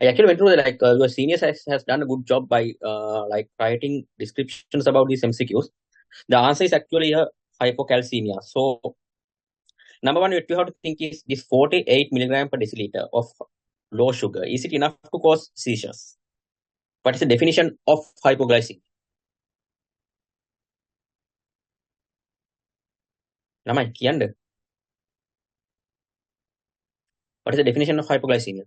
I actually went through the, your seniors has done a good job by like writing descriptions about these MCQs. The answer is actually a hypocalcemia. So number one, what you have to think is this 48 milligram per deciliter of low sugar. Is it enough to cause seizures? What is the definition of hypoglycemia? ළමයි කියන්න. What is the definition of hypoglycemia?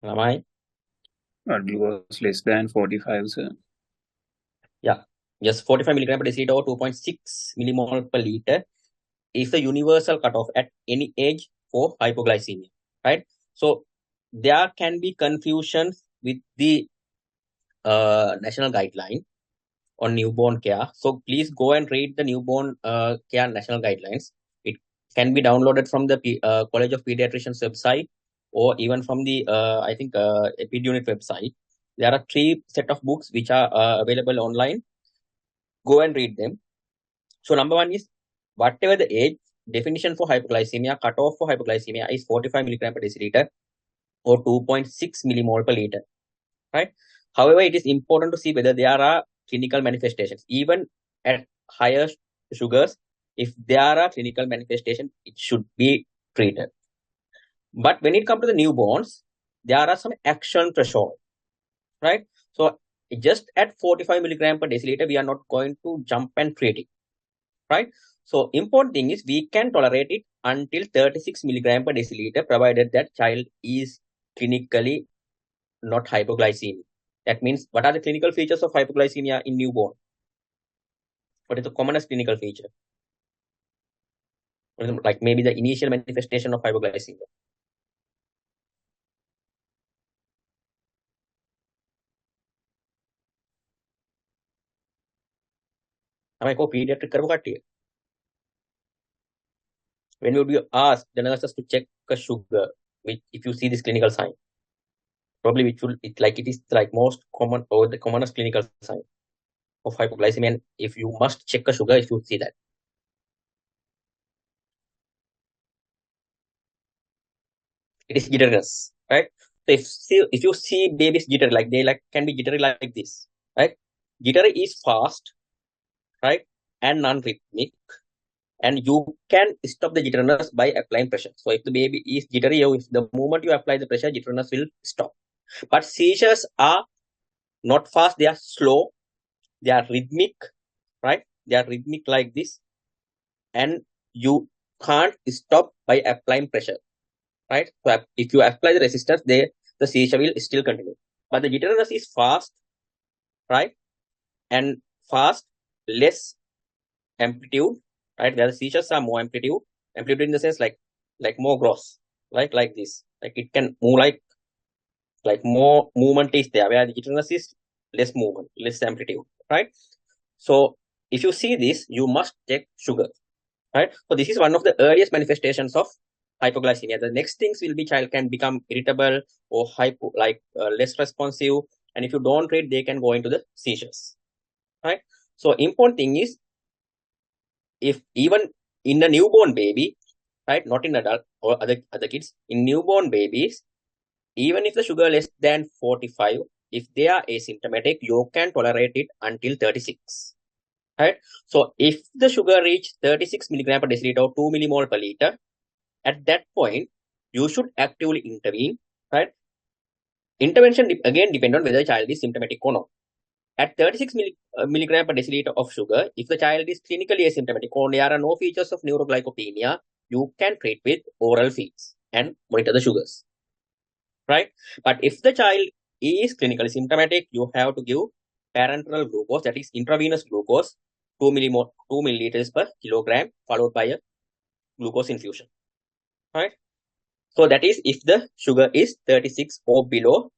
ළමයි. Glucose less than 45, sir. Yeah. Yes, 45 milligram per deciliter or 2.6 millimole per liter is the universal cutoff at any age for hypoglycemia, right? So there can be confusion with the national guideline on newborn care. So please go and read the newborn care national guidelines. It can be downloaded from the College of Pediatricians website or even from the I think Epidunit website. There are 3 set of books which are available online. Go and read them. So number one is whatever the age, definition for hypoglycemia, cutoff for hypoglycemia is 45 milligram per deciliter or 2.6 millimole per liter, right? However, it is important to see whether there are clinical manifestations. Even at higher sugars, if there are clinical manifestations, it should be treated. But when it comes to the newborns, there are some action threshold, right? So just at 45 milligram per deciliter, we are not going to jump and treat it, right? So important thing is we can tolerate it until 36 milligram per deciliter, provided that child is clinically not hypoglycemic. That means what are the clinical features of hypoglycemia in newborn? What is the commonest clinical feature? Like maybe the initial manifestation of hypoglycemia. Am I pediatric කරපු කට්ටිය? When would you ask the nurses to check a sugar, which if you see this clinical sign? Probably which will it is like most common or the commonest clinical sign of hypoglycemia. And if you must check a sugar, if you see that. It is jitteriness, right? So if you see babies jittery, like they can be jittery like this, right? Jittery is fast, right, and non-rhythmic, and you can stop the jitteriness by applying pressure. So if the baby is jittery, if the moment you apply the pressure, jitteriness will stop. But seizures are not fast; they are slow, they are rhythmic, right? They are rhythmic like this, and you can't stop by applying pressure. Right? So if you apply the resistance, the seizure will still continue. But the jitteriness is fast, right? And fast, less amplitude, right? Where the seizures are more amplitude in the sense like more gross, like this. Like it can move like more movement is there, where the jitteriness is less movement, less amplitude, right? So if you see this, you must check sugar, right? So this is one of the earliest manifestations of hypoglycemia. The next things will be child can become irritable or less responsive, and if you don't treat, they can go into the seizures, right? So important thing is, if even in a newborn baby, right, not in adult or other kids, in newborn babies, even if the sugar less than 45, if they are asymptomatic, you can tolerate it until 36, right? So if the sugar reach 36 milligram per deciliter or 2 millimole per liter, at that point, you should actively intervene, right? Intervention again depend on whether the child is symptomatic or not. At 36 milligram per deciliter of sugar, if the child is clinically asymptomatic or there are no features of neuroglycopenia, you can treat with oral feeds and monitor the sugars, right? But if the child is clinically symptomatic, you have to give parenteral glucose, that is intravenous glucose, 2 milliliters per kilogram, followed by a glucose infusion, right? So that is if the sugar is 36 or below,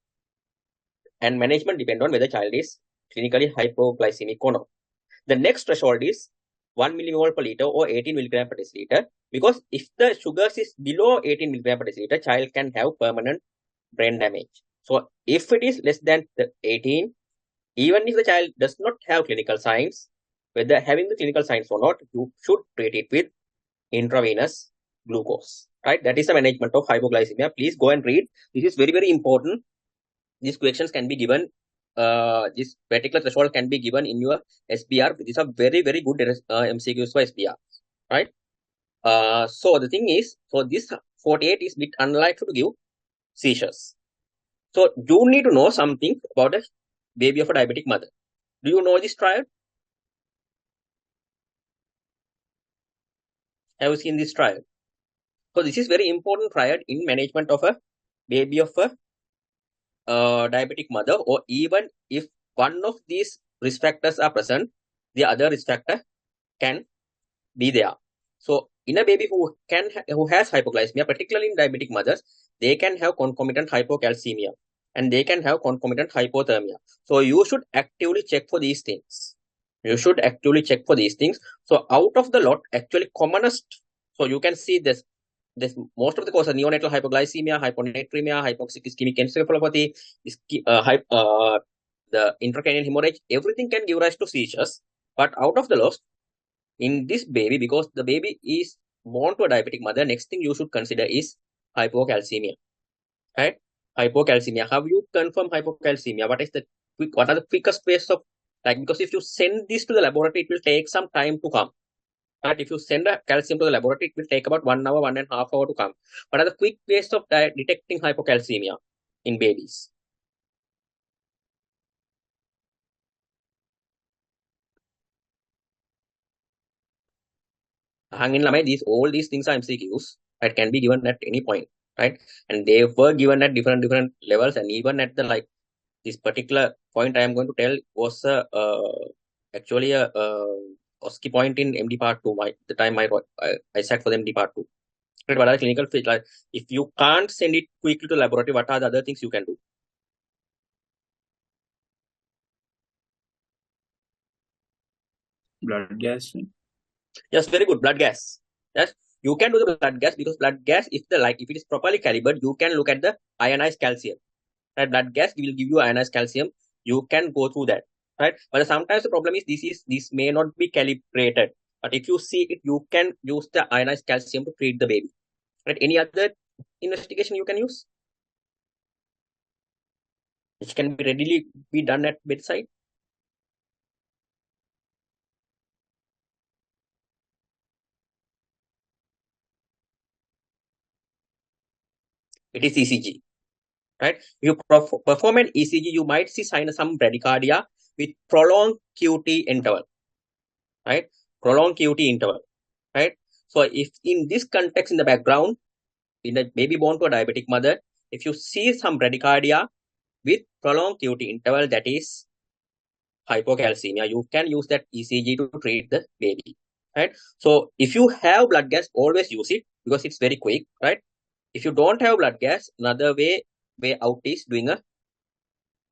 and management depend on whether child is clinically hypoglycemic or not. The next threshold is 1 millimole per liter or 18 milligram per deciliter, because if the sugars is below 18 milligram per deciliter, child can have permanent brain damage. So if it is less than 18, even if the child does not have clinical signs, whether having the clinical signs or not, you should treat it with intravenous glucose, right? That is the management of hypoglycemia. Please go and read. This is very, very important. These questions can be given, this particular threshold can be given in your SBR. These are very, very good MCQs for SBR, right? So the thing is, so this 48 is bit unlikely to give seizures. So you need to know something about a baby of a diabetic mother. Do you know this triad? Have you seen this triad? So this is very important triad in management of a baby of a diabetic mother, or even if one of these risk factors are present, the other risk factor can be there. So in a baby who has hypoglycemia, particularly in diabetic mothers, they can have concomitant hypocalcemia and they can have concomitant hypothermia. So you should actively check for these things. You should actively check for these things. So out of the lot, actually commonest, so you can see this most of the causes: neonatal hypoglycemia, hyponatremia, hypoxic ischemic encephalopathy, the intracranial hemorrhage, everything can give rise to seizures. But out of the lot, in this baby, because the baby is born to a diabetic mother, next thing you should consider is hypocalcemia, right? Hypocalcemia. How you confirm hypocalcemia? What are the quickest ways of, like, because if you send this to the laboratory, it will take some time to come. But if you send a calcium to the laboratory, it will take about 1 hour, 1.5 hours to come. What are the quick ways of detecting hypocalcemia in babies? All these things are MCQs that can be given at any point, right? And they were given at different levels, and even at the, like, this particular point I am going to tell was actually a OSCE point in MD part 2. The time I sat for the MD part 2. Right, what are the clinical features? Like, if you can't send it quickly to laboratory, what are the other things you can do? Blood gas. Yes, very good. Blood gas. Yes, you can do the blood gas, because blood gas, if it is properly calibrated, you can look at the ionized calcium. Right, blood gas will give you ionized calcium. You can go through that. Right, but sometimes the problem is this may not be calibrated. But if you see it, you can use the ionized calcium to treat the baby. Right, any other investigation you can use, which can be readily be done at bedside? It is ECG. Right, you perform an ECG, you might see sign of some bradycardia with prolonged QT interval. Right, prolonged QT interval. Right, so if in this context, in the background, in a baby born to a diabetic mother, if you see some bradycardia with prolonged QT interval, that is hypocalcemia. You can use that ECG to treat the baby. Right, so if you have blood gas, always use it, because it's very quick. Right, if you don't have blood gas, another way out is doing an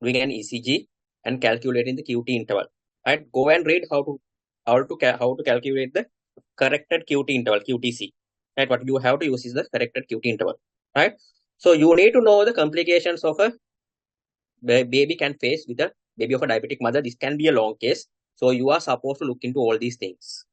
ECG and calculating the QT interval. Right, go and read how to calculate the corrected QT interval, QTC. Right, what you have to use is the corrected QT interval. Right, so you need to know the complications of a baby can face with a baby of a diabetic mother. This can be a long case, so you are supposed to look into all these things.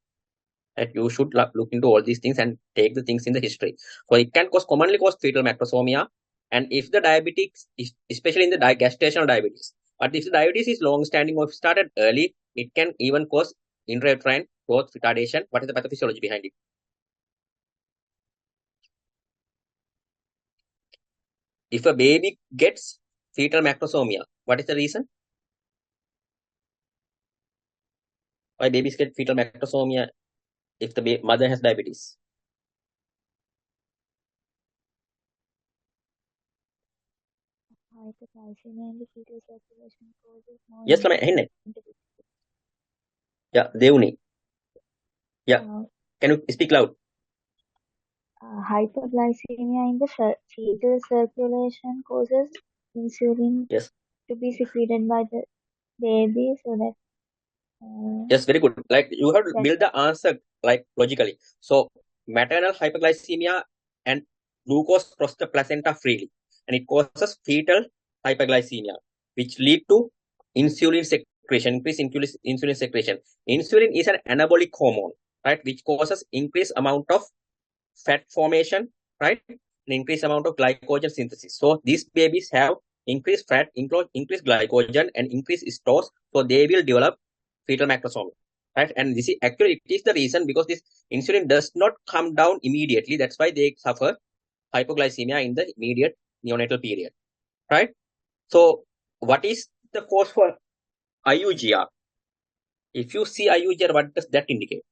Right, you should look into all these things and take the things in the history. So it can commonly cause fetal macrosomia, and if the diabetics, especially in the gestational diabetes, but if the diabetes is long-standing or started early, it can even cause intrauterine growth retardation. What is the pathophysiology behind it? If a baby gets fetal macrosomia, what is the reason why babies get fetal macrosomia if the mother has diabetes? Hypercalcemia in the fetal circulation causes more Yes, ළමයි ඇහෙන්නේ? instability. Yeah, Devuni. Yeah, Uh, can you speak loud? Hyperglycemia in the fetal circulation causes insulin Yes. to be secreted by the baby, so that Yes, very good. Like, you have to that build the answer like logically. So maternal hyperglycemia and glucose cross the placenta freely, and it causes fetal hyperglycemia, which lead to insulin secretion, increased insulin secretion. Insulin is an anabolic hormone. right, which causes increased amount of fat formation, right, and increased amount of glycogen synthesis. So these babies have increased fat, increased glycogen, and increased stores. So they will develop fetal macrosomia, right? And this is actually, it is the reason because this insulin does not come down immediately. That's why they suffer hypoglycemia in the immediate neonatal period, right? So what is the cause for IUGR? If you see IUGR, what does that indicate?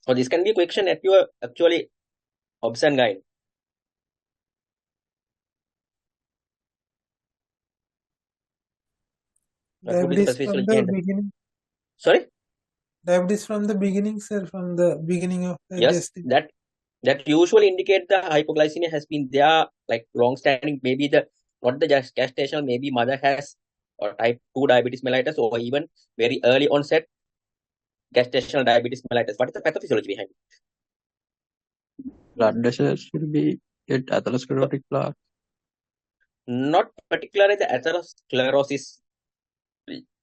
So this can be a question at your actually obs and gyne. That would be the Diabetes from specific the beginning. Sorry? Diabetes from the beginning, sir, from the beginning of the Yes, gestation. that usually indicate the hypoglycemia has been there like long standing. Maybe the not the gestational, maybe mother has or type 2 diabetes mellitus, or even very early onset gestational diabetes mellitus. What is the pathophysiology behind it? Blood pressure should be at atherosclerotic plaque. Not particularly the atherosclerosis.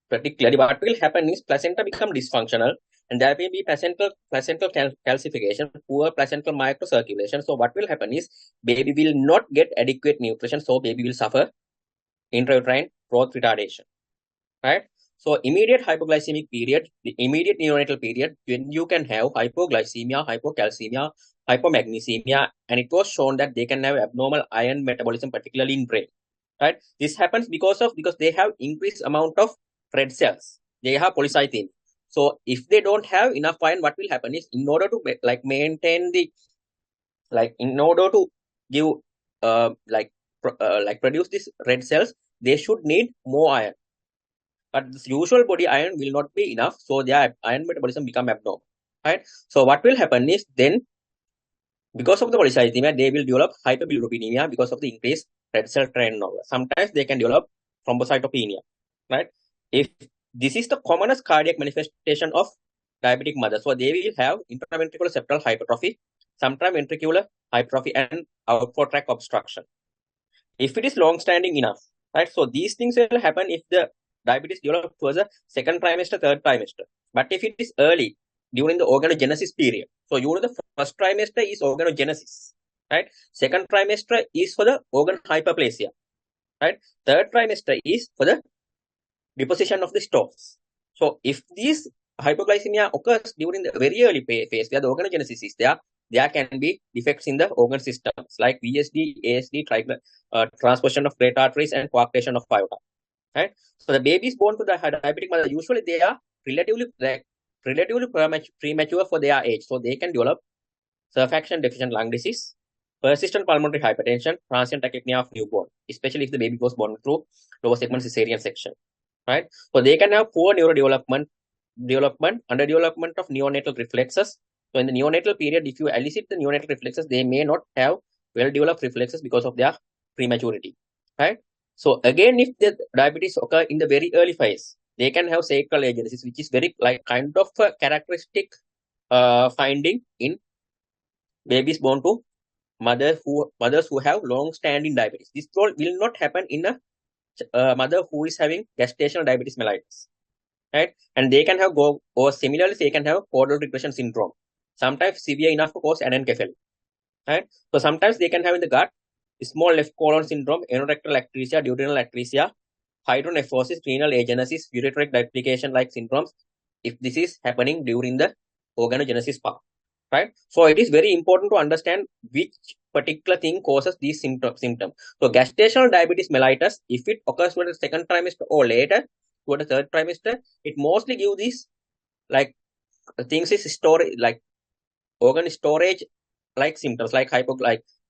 Particularly, what will happen is placenta become dysfunctional, and there may be placental calcification, poor placental microcirculation. So what will happen is baby will not get adequate nutrition, so baby will suffer intrauterine growth retardation, right? So immediate hypoglycemic period, the immediate neonatal period, when you can have hypoglycemia, hypocalcemia, hypomagnesemia, and it was shown that they can have abnormal iron metabolism, particularly in brain, right? This happens because they have increased amount of red cells. They have polycythemia. So if they don't have enough iron, what will happen is, in order to maintain the, in order to give produce these red cells, they should need more iron. But this usual body iron will not be enough, so their iron metabolism become abnormal, right? So what will happen is, then because of the polycythemia, they will develop hyperbilirubinemia because of the increased red cell turnover. Sometimes they can develop thrombocytopenia, right? If this is the commonest cardiac manifestation of diabetic mother, so they will have intraventricular septal hypertrophy, sometimes ventricular hypertrophy, and outflow tract obstruction. If it is long-standing enough, right? So these things will happen if the diabetes develops towards the second trimester, third trimester. But if it is early, during the organogenesis period, so during the first trimester is organogenesis, right? Second trimester is for the organ hyperplasia, right? Third trimester is for the deposition of the stores. So if this hypoglycemia occurs during the very early phase where the organogenesis is there can be defects in the organ systems like VSD, ASD, transposition of great arteries, and coarctation of aorta, right? So the babies born to the diabetic mother, usually they are relatively premature for their age, so they can develop surfaction deficient lung disease, persistent pulmonary hypertension, transient tachypnea of newborn, especially if the baby was born through lower segment cesarean section, right? So they can have poor neurodevelopment, underdevelopment of neonatal reflexes. So in the neonatal period, if you elicit the neonatal reflexes, they may not have well-developed reflexes because of their prematurity, right? So again, if the diabetes occur in the very early phase, they can have sacral agenesis, which is very kind of a characteristic finding in babies born to mothers who have long-standing diabetes. This will not happen in a mother who is having gestational diabetes mellitus, right? And they can have or similarly, they can have caudal regression syndrome, sometimes severe enough to cause anencephaly, right? So sometimes they can have in the gut small left colon syndrome, anorectal atresia, duodenal atresia, hydronephrosis, renal agenesis, ureteric duplication like syndromes, if this is happening during the organogenesis part, right? So it is very important to understand which particular thing causes these symptoms. So gestational diabetes mellitus, if it occurs toward the second trimester or later toward the third trimester, it mostly gives these things is storage, organ storage symptoms like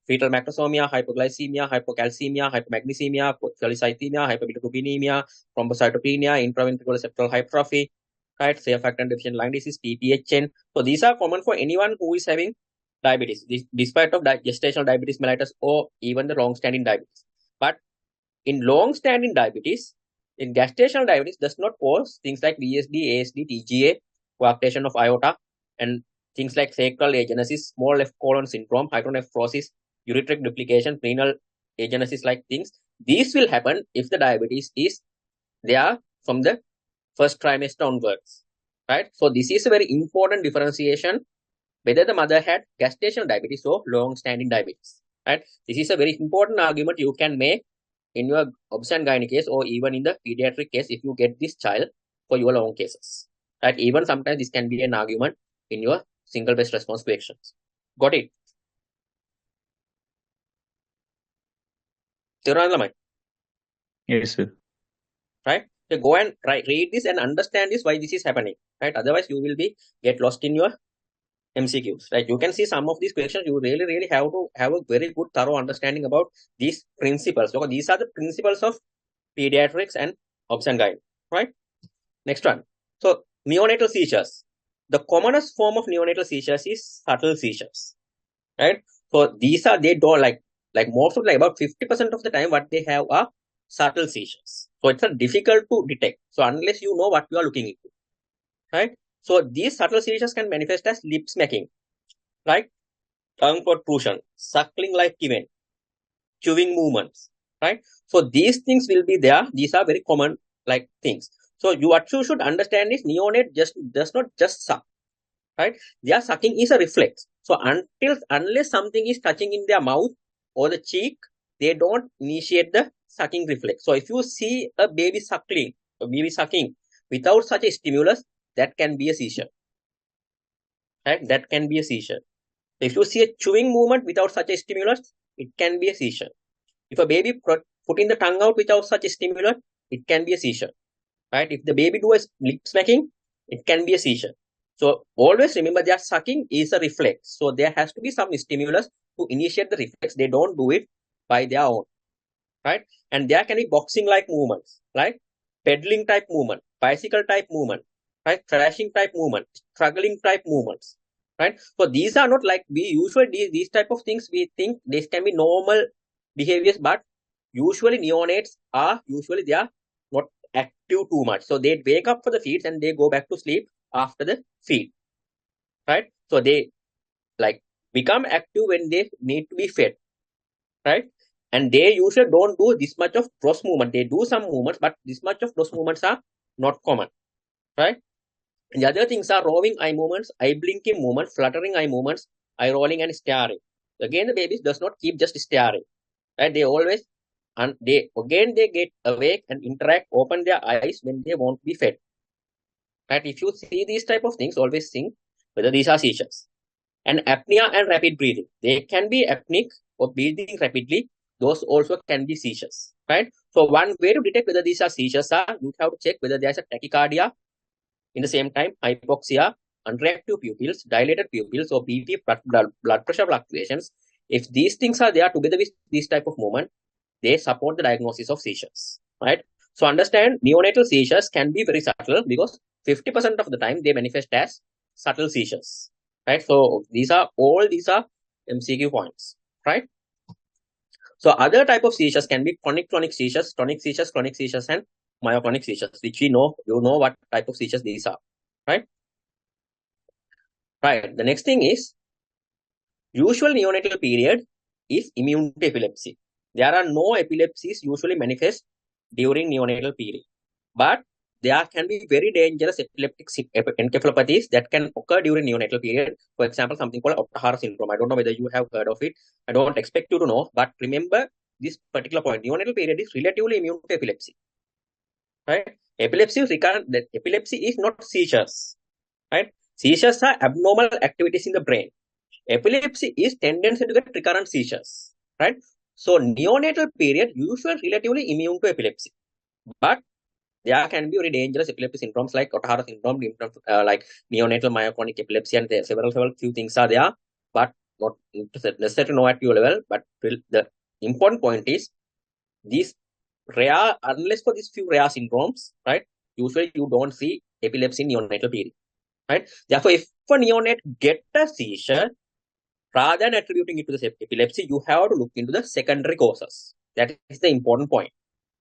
fetal macrosomia, hypoglycemia, hypocalcemia, hypomagnesemia, polycythemia, hyperbilirubinemia, thrombocytopenia, intraventricular septal hypertrophy, right? Surfactant deficient lung disease, PPHN. So these are common for anyone who is having diabetes, despite of gestational diabetes mellitus or even the long-standing diabetes. But in long-standing diabetes, in gestational diabetes does not cause things like VSD, ASD, TGA, coarctation of aorta, and things like sacral agenesis, small left colon syndrome, hydronephrosis, ureteric duplication, renal agenesis like things. These will happen if the diabetes is there from the first trimester onwards, right? So this is a very important differentiation whether the mother had gestational diabetes or long-standing diabetes, right? This is a very important argument you can make in your obs and gynae case or even in the pediatric case if you get this child for your long cases, right? Even sometimes this can be an argument in your single best response questions. Got it? Yes, sir. Right? So go and read this and understand this why this is happening, right? Otherwise you will get lost in your MCQs, right? You can see some of these questions. You really have to have a very good thorough understanding about these principles, because these are the principles of pediatrics and obs and gynae, right? Next one. So neonatal seizures. The commonest form of neonatal seizures is subtle seizures, right? So these are, they don't like most of about 50% of the time what they have are subtle seizures. So it's difficult to detect. So unless you know what you are looking into, right? So these subtle seizures can manifest as lip smacking, right? Tongue protrusion, suckling like event, chewing movements, right? So these things will be there. These are very common like things. So what you should understand is neonate does not just suck, right? Their sucking is a reflex. So unless something is touching in their mouth or the cheek, they don't initiate the sucking reflex. So if you see a baby sucking without such a stimulus, that can be a seizure, right? That can be a seizure. If you see a chewing movement without such a stimulus, it can be a seizure. If a baby putting the tongue out without such a stimulus, it can be a seizure, right? If the baby do a lip smacking, it can be a seizure. So always remember that sucking is a reflex. So there has to be some stimulus to initiate the reflex. They don't do it by their own, right? And there can be boxing-like movements, like pedaling type movement, bicycle type movement, right? Thrashing type movement, struggling type movements, right? So these are not like we usually these type of things we think this can be normal behaviors, but usually neonates are they are not active too much. So they wake up for the feeds and they go back to sleep after the feed, right? So they like become active when they need to be fed, right? And they usually don't do this much of cross movement. They do some movements, but this much of cross movements are not common, right? And the other things are roving eye movements, eye blinking movements, fluttering eye movements, eye rolling and staring. Again, the babies does not keep just staring, right? They always and they get awake and interact, open their eyes when they want to be fed, right? If you see these type of things, always think whether these are seizures. And apnea and rapid breathing, they can be apneic or breathing rapidly. Those also can be seizures, right? So one way to detect whether these are seizures are you have to check whether there's a tachycardia, in the same time hypoxia, unreactive pupils, dilated pupils, or BP, blood pressure fluctuations. If these things are there together with this type of movement, they support the diagnosis of seizures, right? So understand neonatal seizures can be very subtle because 50% of the time they manifest as subtle seizures, right? So these are MCQ points, right? So other type of seizures can be chronic seizures, tonic seizures, chronic seizures, and myoclonic seizures, which you know what type of seizures these are, right? Right. The next thing is usual neonatal period is immune to epilepsy. There are no epilepsies usually manifest during neonatal period, but there can be very dangerous epileptic encephalopathies that can occur during neonatal period. For example, something called Ohtahara syndrome. I don't know whether you have heard of it. I don't expect you to know, but remember this particular point. Neonatal period is relatively immune to epilepsy, right? Epilepsy is not seizures, right? Seizures are abnormal activities in the brain. Epilepsy is tendency to get recurrent seizures, right? So neonatal period usually relatively immune to epilepsy, but there can be very dangerous epilepsy syndromes like Ohtahara syndrome, like neonatal myoclonic epilepsy, and there several few things are there, but not necessary to know at your level. But the important point is these rare, unless for these few rare syndromes, right? Usually you don't see epilepsy in neonatal period, right? Therefore, if a neonate get a seizure, rather than attributing it to the epilepsy, you have to look into the secondary causes. That is the important point,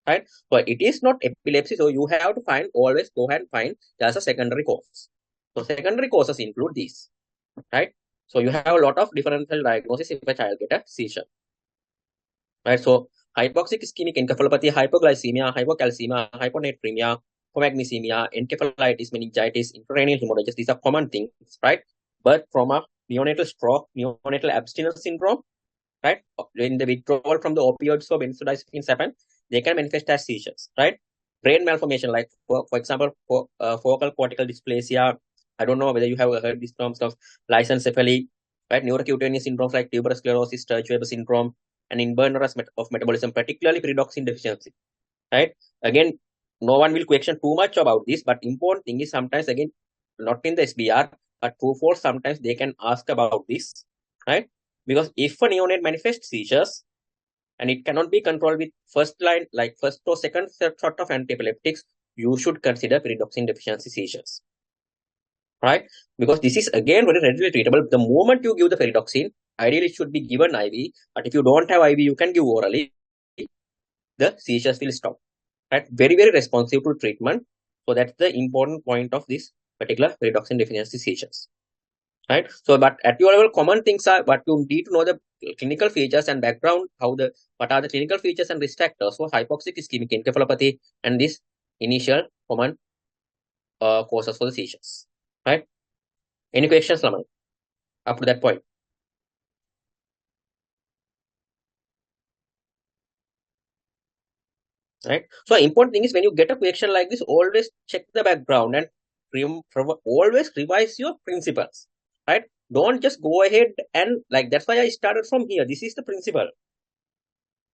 right? So it is not epilepsy, so you have to always go ahead and find there's a secondary cause. So secondary causes include these, right? So you have a lot of differential diagnosis if a child get a seizure, right? So hypoxic ischemic encephalopathy, hypoglycemia, hypocalcemia, hyponatremia, hypomagnesemia, encephalitis, meningitis, intracranial hemorrhages. These are common things, right? Birth trauma, neonatal stroke, neonatal abstinence syndrome, right? When the withdrawal from the opioids or benzodiazepines happen, they can manifest as seizures, right? Brain malformation, like for example, focal cortical dysplasia. I don't know whether you have heard these terms of lyssencephaly, right? Neurocutaneous syndromes like tuberous sclerosis, Sturge-Weber syndrome, and inburners of metabolism, particularly pyridoxine deficiency, right? Again, no one will question too much about this, but important thing is sometimes, again, not in the SBR, but true false, sometimes they can ask about this, right? Because if a neonate manifests seizures and it cannot be controlled with first line, like first or second sort of antiepileptics, you should consider pyridoxine deficiency seizures, right? Because this is again very readily treatable. The moment you give the pyridoxine, ideally it should be given IV, but if you don't have IV, you can give orally. The seizures will stop, right? Very, very responsive to treatment. So that's the important point of this particular pyridoxine deficiency seizures, right? So, but at your level, common things are, but you need to know the clinical features and background, what are the clinical features and risk factors for hypoxic ischemic encephalopathy and this initial common causes for the seizures, right? Any questions, Laman, up to that point? Right. So important thing is when you get a question like this, always check the background and always revise your principles, right? Don't just go ahead and like, that's why I started from here. This is the principle,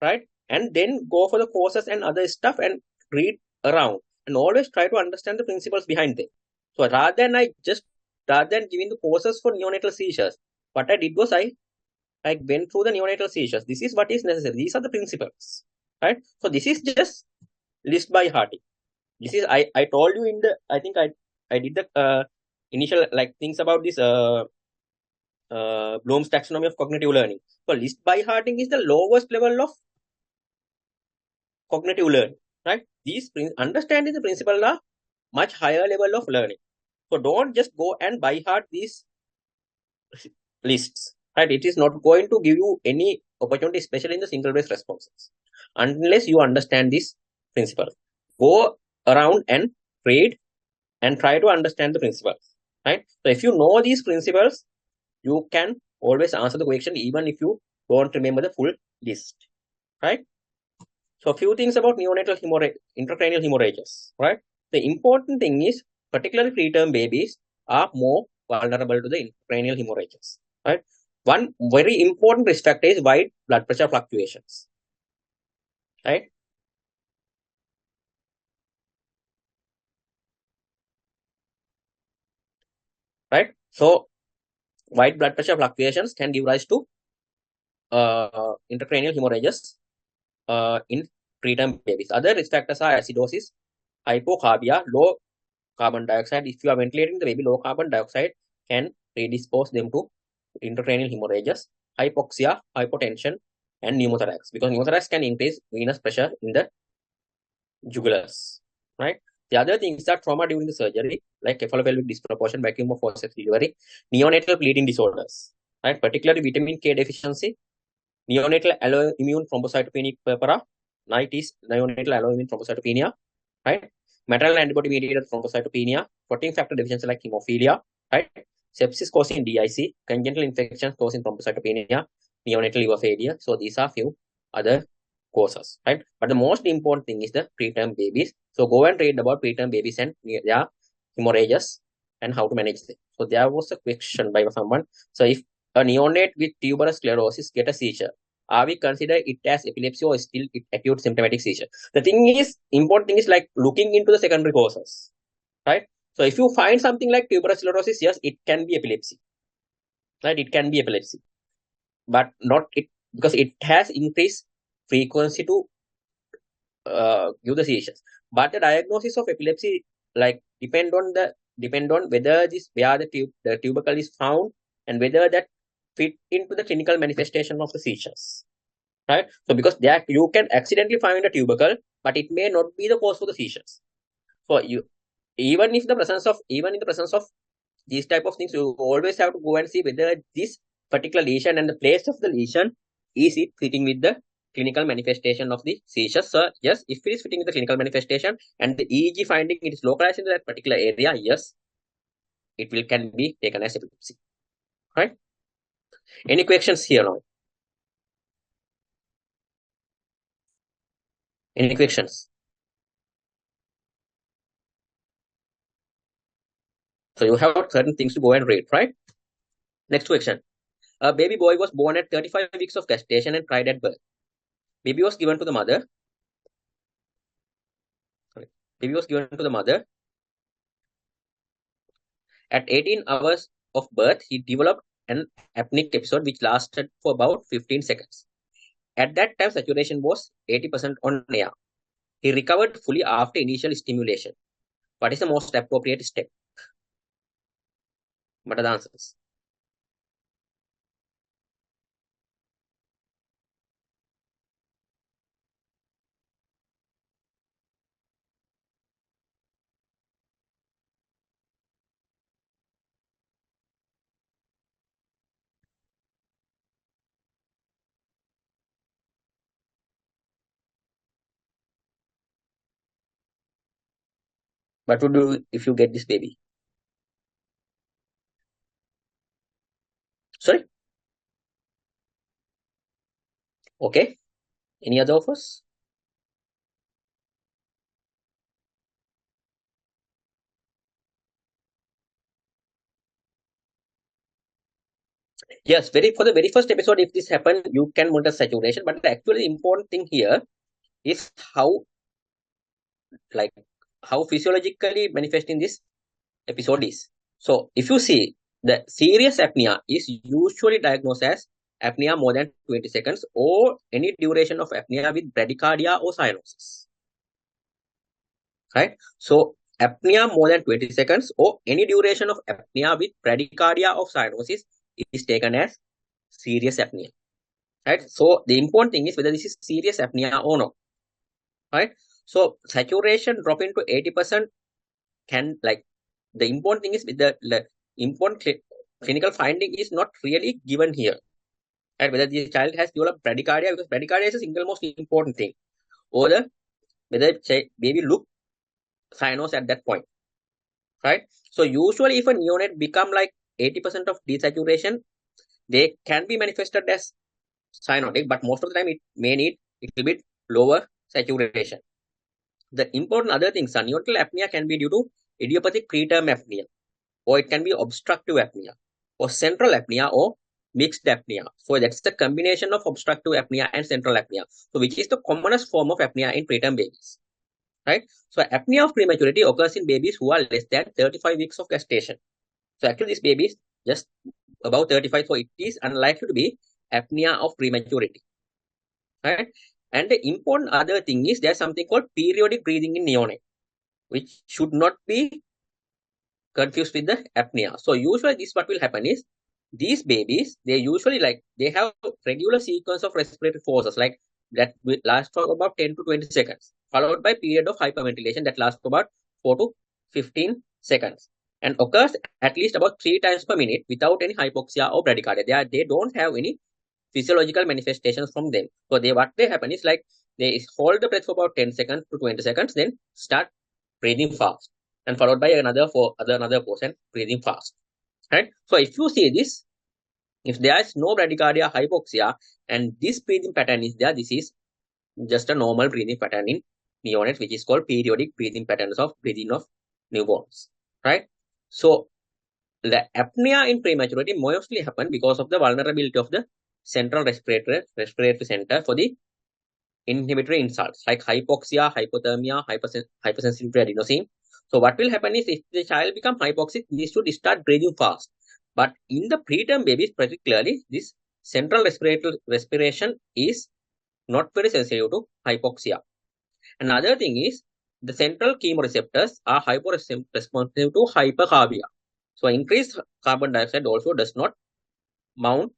right? And then go for the causes and other stuff and read around and always try to understand the principles behind them. So rather than giving the causes for neonatal seizures, what I did was I went through the neonatal seizures. This is what is necessary. These are the principles, right? So this is just list by hearting. This is I told you in the, I think I did the initial like things about this Bloom's taxonomy of cognitive learning. So list by hearting is the lowest level of cognitive learning, right? These understanding the principle are much higher level of learning. So don't just go and by heart these lists, right? It is not going to give you any opportunity, especially in the single based responses, unless you understand this principle. Go around and read and try to understand the principles, right? So if you know these principles, you can always answer the question even if you don't remember the full list, right? So a few things about neonatal intracranial hemorrhages, right? The important thing is, particularly preterm babies are more vulnerable to the intracranial hemorrhages, right? One very important risk factor is wide blood pressure fluctuations, right? Right? So wide blood pressure fluctuations can give rise to intracranial hemorrhages in preterm babies. Other risk factors are acidosis, hypocarbia, low carbon dioxide. If you are ventilating the baby, low carbon dioxide can predispose them to intracranial hemorrhages, hypoxia, hypotension, and pneumothorax, because pneumothorax can increase venous pressure in the jugulars, right? The other things are trauma during the surgery, like cephalopelvic disproportion, vacuum of forceps delivery, neonatal bleeding disorders, right? Particularly vitamin K deficiency, neonatal alloimmune thrombocytopenic purpura, neonatal alloimmune thrombocytopenia, right? Maternal antibody mediated thrombocytopenia, protein factor deficiency like hemophilia, right? Sepsis causing DIC, congenital infections causing thrombocytopenia, neonatal liver failure. So these are few other causes, right? But the most important thing is the preterm babies. So go and read about preterm babies and their hemorrhages and how to manage them. So there was a question by someone. So if a neonate with tuberous sclerosis get a seizure, are we consider it as epilepsy or still acute symptomatic seizure? The thing is, important thing is like looking into the secondary causes, right? So if you find something like tuberous sclerosis, yes, it can be epilepsy, right? It can be epilepsy, but not it because it has increased frequency to give the seizures. But the diagnosis of epilepsy like depend on whether where the tubercle is found and whether that fit into the clinical manifestation of the seizures, right? So because there you can accidentally find a tubercle, but it may not be the cause for the seizures. So you even in the presence of these type of things, you always have to go and see whether this particular lesion and the place of the lesion is it fitting with the clinical manifestation of the seizures. So yes, if it is fitting the clinical manifestation and the EEG finding it is localized in that particular area, yes, it can be taken as epilepsy. Right? Any questions here now? Any questions? So you have certain things to go and read, right? Next question. A baby boy was born at 35 weeks of gestation and cried at birth. Baby was given to the mother. Baby was given to the mother. At 18 hours of birth, he developed an apneic episode which lasted for about 15 seconds. At that time, saturation was 80% on air. He recovered fully after initial stimulation. What is the most appropriate step? What are the answers? What would you do if you get this baby? Sorry? Okay. Any other offers? Yes, for the very first episode, if this happened, you can monitor saturation. But the actually important thing here is how physiologically manifesting this episode is. So if you see, the serious apnea is usually diagnosed as apnea more than 20 seconds or any duration of apnea with bradycardia or cyanosis. Right? So apnea more than 20 seconds or any duration of apnea with bradycardia or cyanosis is taken as serious apnea. Right? So the important thing is whether this is serious apnea or not. Right? So saturation drop into 80% can the important thing is with the important clinical finding is not really given here. Right? Whether the child has developed bradycardia, because bradycardia is the single most important thing, or whether baby look cyanos at that point. Right? So usually if a neonate become like 80% of desaturation, they can be manifested as cyanotic, but most of the time it may need a little bit lower saturation. The important other things are neonatal apnea can be due to idiopathic preterm apnea, or it can be obstructive apnea, or central apnea, or mixed apnea. So that's the combination of obstructive apnea and central apnea. So which is the commonest form of apnea in preterm babies, right? So apnea of prematurity occurs in babies who are less than 35 weeks of gestation. So actually this baby is just about 35, so it is unlikely to be apnea of prematurity, right? And the important other thing is there's something called periodic breathing in neonate, which should not be confused with the apnea. So usually this what will happen is these babies, they usually they have regular sequence of respiratory forces like that will last for about 10 to 20 seconds, followed by period of hyperventilation that lasts for about 4 to 15 seconds and occurs at least about 3 times per minute without any hypoxia or bradycardia. They don't have any physiological manifestations from them. So what they happen is they hold the breath for about 10 seconds to 20 seconds, then start breathing fast, and followed by another portion breathing fast. Right? So if you see this, if there is no bradycardia, hypoxia, and this breathing pattern is there, this is just a normal breathing pattern in neonates, which is called periodic breathing patterns of breathing of newborns. Right? So the apnea in prematurity mostly happen because of the vulnerability of the central respiratory center for the inhibitory insults like hypoxia, hypothermia, hypersensitivity to adenosine. So what will happen is if the child becomes hypoxic, they should start breathing fast. But in the preterm babies, particularly, this central respiration is not very sensitive to hypoxia. Another thing is the central chemoreceptors are hyporesponsive to hypercarbia. So increased carbon dioxide also does not mount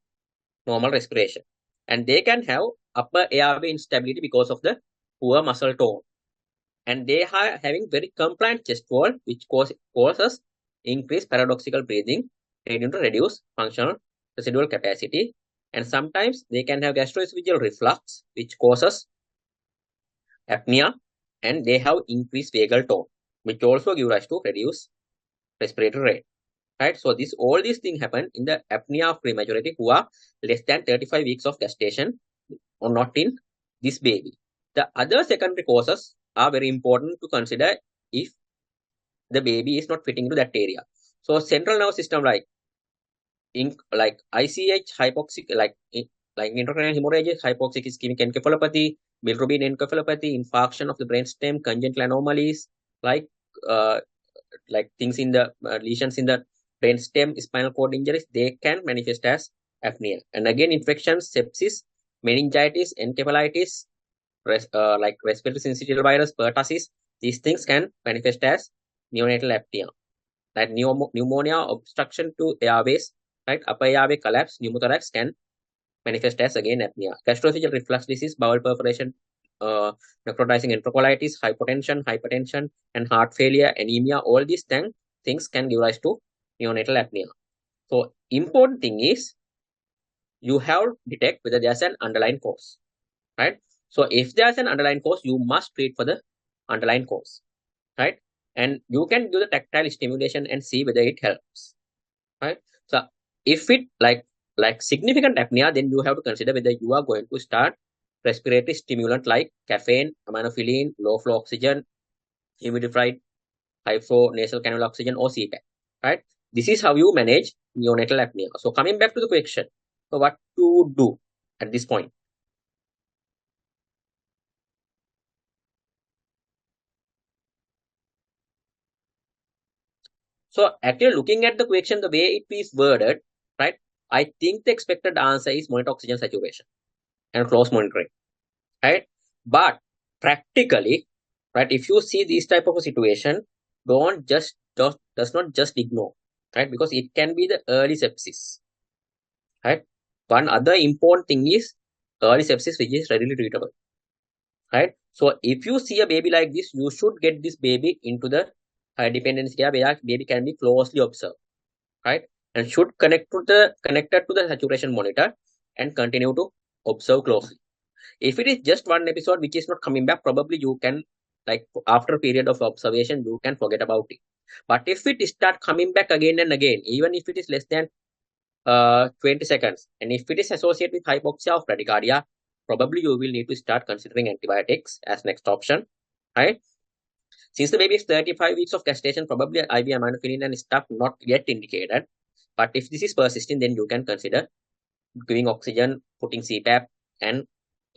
normal respiration. And they can have upper airway instability because of the poor muscle tone. And they are having very compliant chest wall, which causes increased paradoxical breathing, leading to reduced functional residual capacity And sometimes they can have gastroesophageal reflux, which causes apnea, and they have increased vagal tone, which also give rise to reduced respiratory rate. Right? So all these things happen in the apnea of prematurity who are less than 35 weeks of gestation or not in this baby. The other secondary causes are very important to consider if the baby is not fitting into that area. So central nervous system like ICH, hypoxic, like intracranial hemorrhage, hypoxic ischemic encephalopathy, bilirubin encephalopathy, infarction of the brainstem, congenital anomalies, like things in the lesions in the brainstem, spinal cord injuries, they can manifest as apnea. And again, infections, sepsis, meningitis, encephalitis, like respiratory syncytial virus, pertussis, these things can manifest as neonatal apnea. Like pneumonia, obstruction to airways, right? Upper airway collapse, pneumothorax can manifest as again apnea. Gastroesophageal reflux disease, bowel perforation, necrotizing enterocolitis, hypertension, and heart failure, anemia, all these things can give rise to neonatal apnea. So important thing is you have to detect whether there's an underlying cause, right? So if there's an underlying cause, you must treat for the underlying cause, right? And you can do the tactile stimulation and see whether it helps, right? So if it like significant apnea, then you have to consider whether you are going to start respiratory stimulant like caffeine, aminophylline, low flow oxygen, humidified high flow nasal cannula oxygen, or CPAP, right? This is how you manage neonatal apnea. So coming back to the question, so what to do at this point? So actually looking at the question, the way it is worded, right? I think the expected answer is monitor oxygen saturation and close monitoring, right? But practically, right, if you see this type of a situation, does not just ignore, right? Because it can be the early sepsis, right? One other important thing is early sepsis, which is readily treatable, right? So if you see a baby like this, you should get this baby into the high dependency area where baby can be closely observed, right? And should connected to the saturation monitor and continue to observe closely. If it is just one episode which is not coming back, probably you can, like after a period of observation, you can forget about it. But if it start coming back again and again, even if it is less than 20 seconds, and if it is associated with hypoxia or bradycardia, probably you will need to start considering antibiotics as next option, right? Since the baby is 35 weeks of gestation, probably IV aminophylline and stuff not yet indicated. But if this is persisting, then you can consider giving oxygen, putting CPAP, and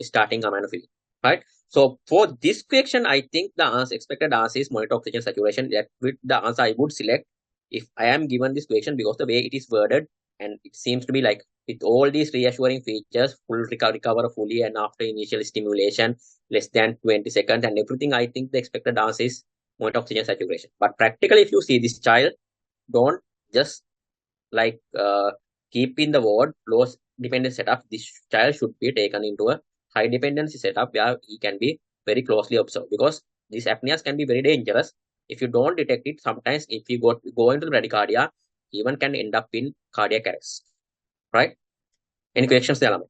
starting aminophylline, right? So for this question, I think the expected answer is monitor oxygen saturation. That with the answer I would select if I am given this question, because the way it is worded, and it seems to be like with all these reassuring features, full recover fully, and after initial stimulation, less than 20 seconds, and everything, I think the expected answer is monitor oxygen saturation. But practically, if you see this child, don't just like keep in the ward low dependent setup. This child should be taken into a high dependency setup where he can be very closely observed, because these apneas can be very dangerous. If you don't detect it, sometimes if you go into the bradycardia, even can end up in cardiac arrest, right? Any questions there, Laman?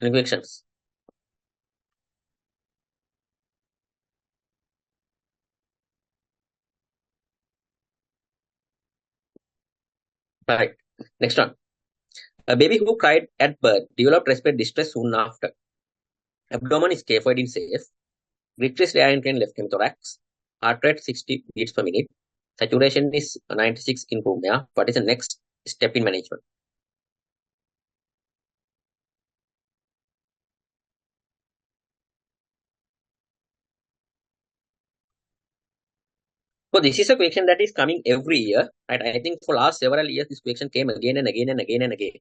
Any questions? Right. Next one. A baby who cried at birth developed respiratory distress soon after. Abdomen is scaphoid in safe. Decreased air entry in left hemithorax. Heart rate 60 beats per minute. Saturation is 96 in room air. What is the next step in management? So this is a question that is coming every year, right? I think for last several years, this question came again and again and again and again,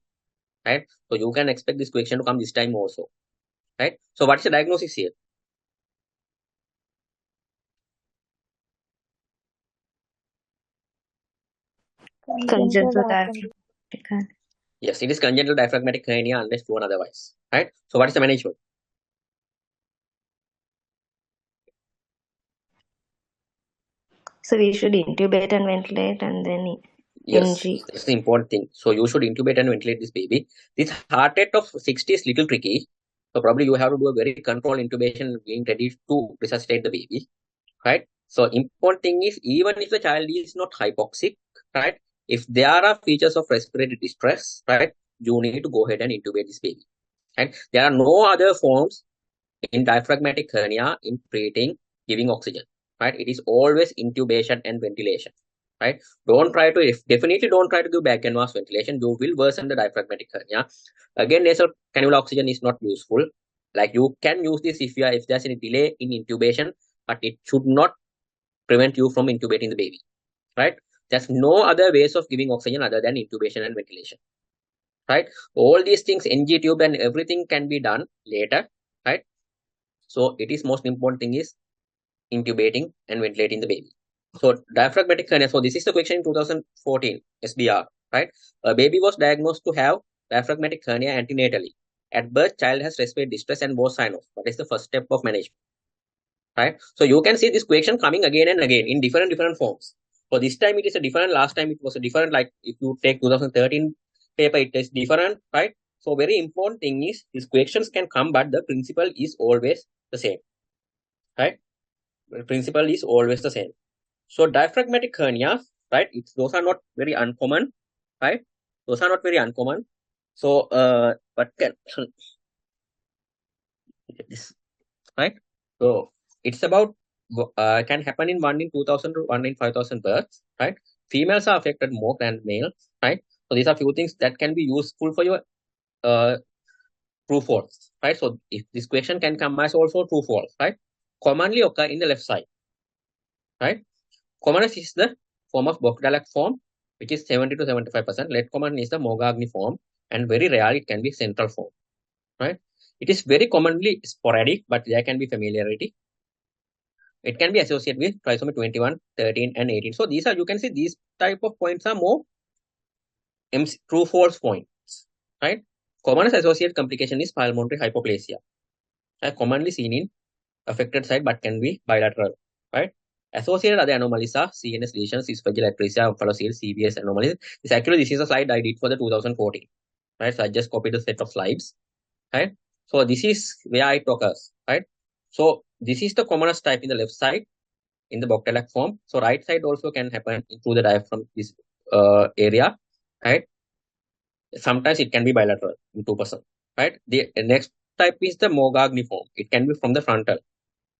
right? So you can expect this question to come this time also, right? So what is the diagnosis here? Congenital diaphragmatic. Yes, it is congenital diaphragmatic hernia unless proven otherwise, right? So what is the management? So we should intubate and ventilate and then Yes, NG. that's the important thing. So you should intubate and ventilate this baby. This heart rate of 60 is little tricky. So probably you have to do a very controlled intubation, being ready to resuscitate the baby, right? So important thing is, even if the child is not hypoxic, right? If there are features of respiratory distress, right, you need to go ahead and intubate this baby. Right? There are no other forms in diaphragmatic hernia in treating giving oxygen, right? It is always intubation and ventilation, right? Definitely don't try to do back canvas ventilation. You will worsen the diaphragmatic hernia. Again, nasal cannula oxygen is not useful. Like, you can use this if there's any delay in intubation, but it should not prevent you from intubating the baby, right? There's no other ways of giving oxygen other than intubation and ventilation, right? All these things, NG tube and everything, can be done later, right? So it is most important thing is intubating and ventilating the baby. So diaphragmatic hernia. So this is the question in 2014 SBR, right? A baby was diagnosed to have diaphragmatic hernia antenatally. At birth, child has respiratory distress and was signed off. What is the first step of management, right? So you can see this question coming again and again in different forms. So this time it is a different. Last time it was a different. Like, if you take 2013 paper, it is different, right? So very important thing is, these questions can come, but the principle is always the same, right? The principle is always the same. So diaphragmatic hernia, right? Those are not very uncommon, right? Those are not very uncommon. So, but can this, right? So it's about can happen in 1 in 2,000 to 1 in 5,000 births, right? Females are affected more than males, right? So these are few things that can be useful for your true false, right? So if this question can come as also true false, right? Commonly occur in the left side, right? Commonest is the form of Bogdalak form, which is 70 to 75%. Late common is the Mogagni form, and very rare it can be central form, right? It is very commonly sporadic, but there can be familiarity. It can be associated with trisomy 21, 13, and 18. So these are, you can see, these type of points are more true false points, right? Commonest associated complication is pulmonary hypoplasia, commonly seen in affected side, but can be bilateral, right? Associated other anomalies are CNS lesions, esophageal atresia, omphalocele, CVS anomalies. This is a slide I did for the 2014, right? So I just copied the set of slides, right? So this is where it occurs, right? So this is the commonest type in the left side in the Bogdalak form. So right side also can happen through the diaphragm, this area, right? Sometimes it can be bilateral in 2%, right? The next type is the Mogagni form. It can be from the frontal,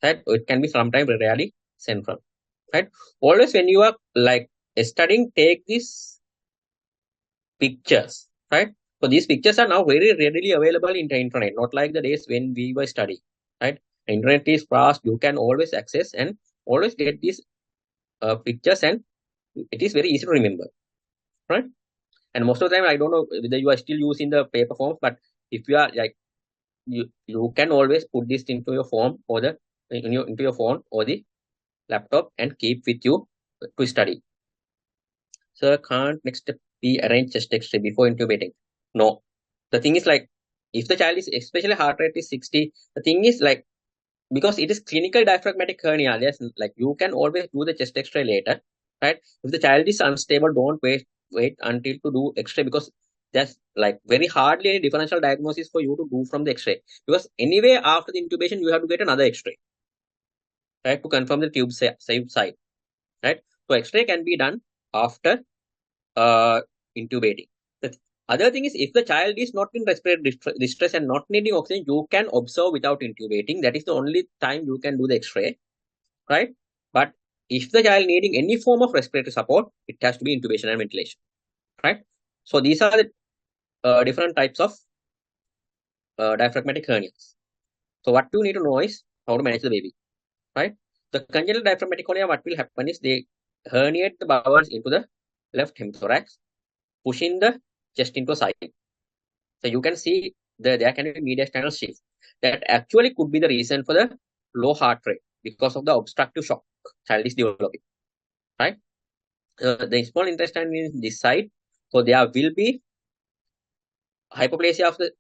right? It can be sometimes rarely central, right? Always when you are like studying, take these pictures, right? So these pictures are now very readily available in the internet, not like the days when we were studying, right? The internet is fast, you can always access and always get these pictures, and it is very easy to remember, right? And most of the time, I don't know whether you are still using the paper forms, but if you are like, you can always put this into your form or into your phone or the laptop and keep with you to study. So can't next step be arrange chest X-ray before intubating? No. The thing is, like, if the child is, especially heart rate is 60, the thing is, like, because it is clinical diaphragmatic hernia, yes, like, you can always do the chest X-ray later, right? If the child is unstable, don't wait until to do X-ray, because there's like very hardly any differential diagnosis for you to do from the X-ray, because anyway after the intubation you have to get another X-ray, right, to confirm the tube safe side, right? So X-ray can be done after intubating. The other thing is, if the child is not in respiratory distress and not needing oxygen, you can observe without intubating. That is the only time you can do the X-ray, right? But if the child needing any form of respiratory support, it has to be intubation and ventilation, right? So these are the different types of diaphragmatic hernias. So what you need to know is how to manage the baby, right? The congenital diaphragmatic hernia, what will happen is they herniate the bowels into the left hemothorax, pushing the chest into a side. So you can see there can be mediastinal shift. That actually could be the reason for the low heart rate, because of the obstructive shock child is developing, right? The small intestine is this side, so there will be hypoplasia of the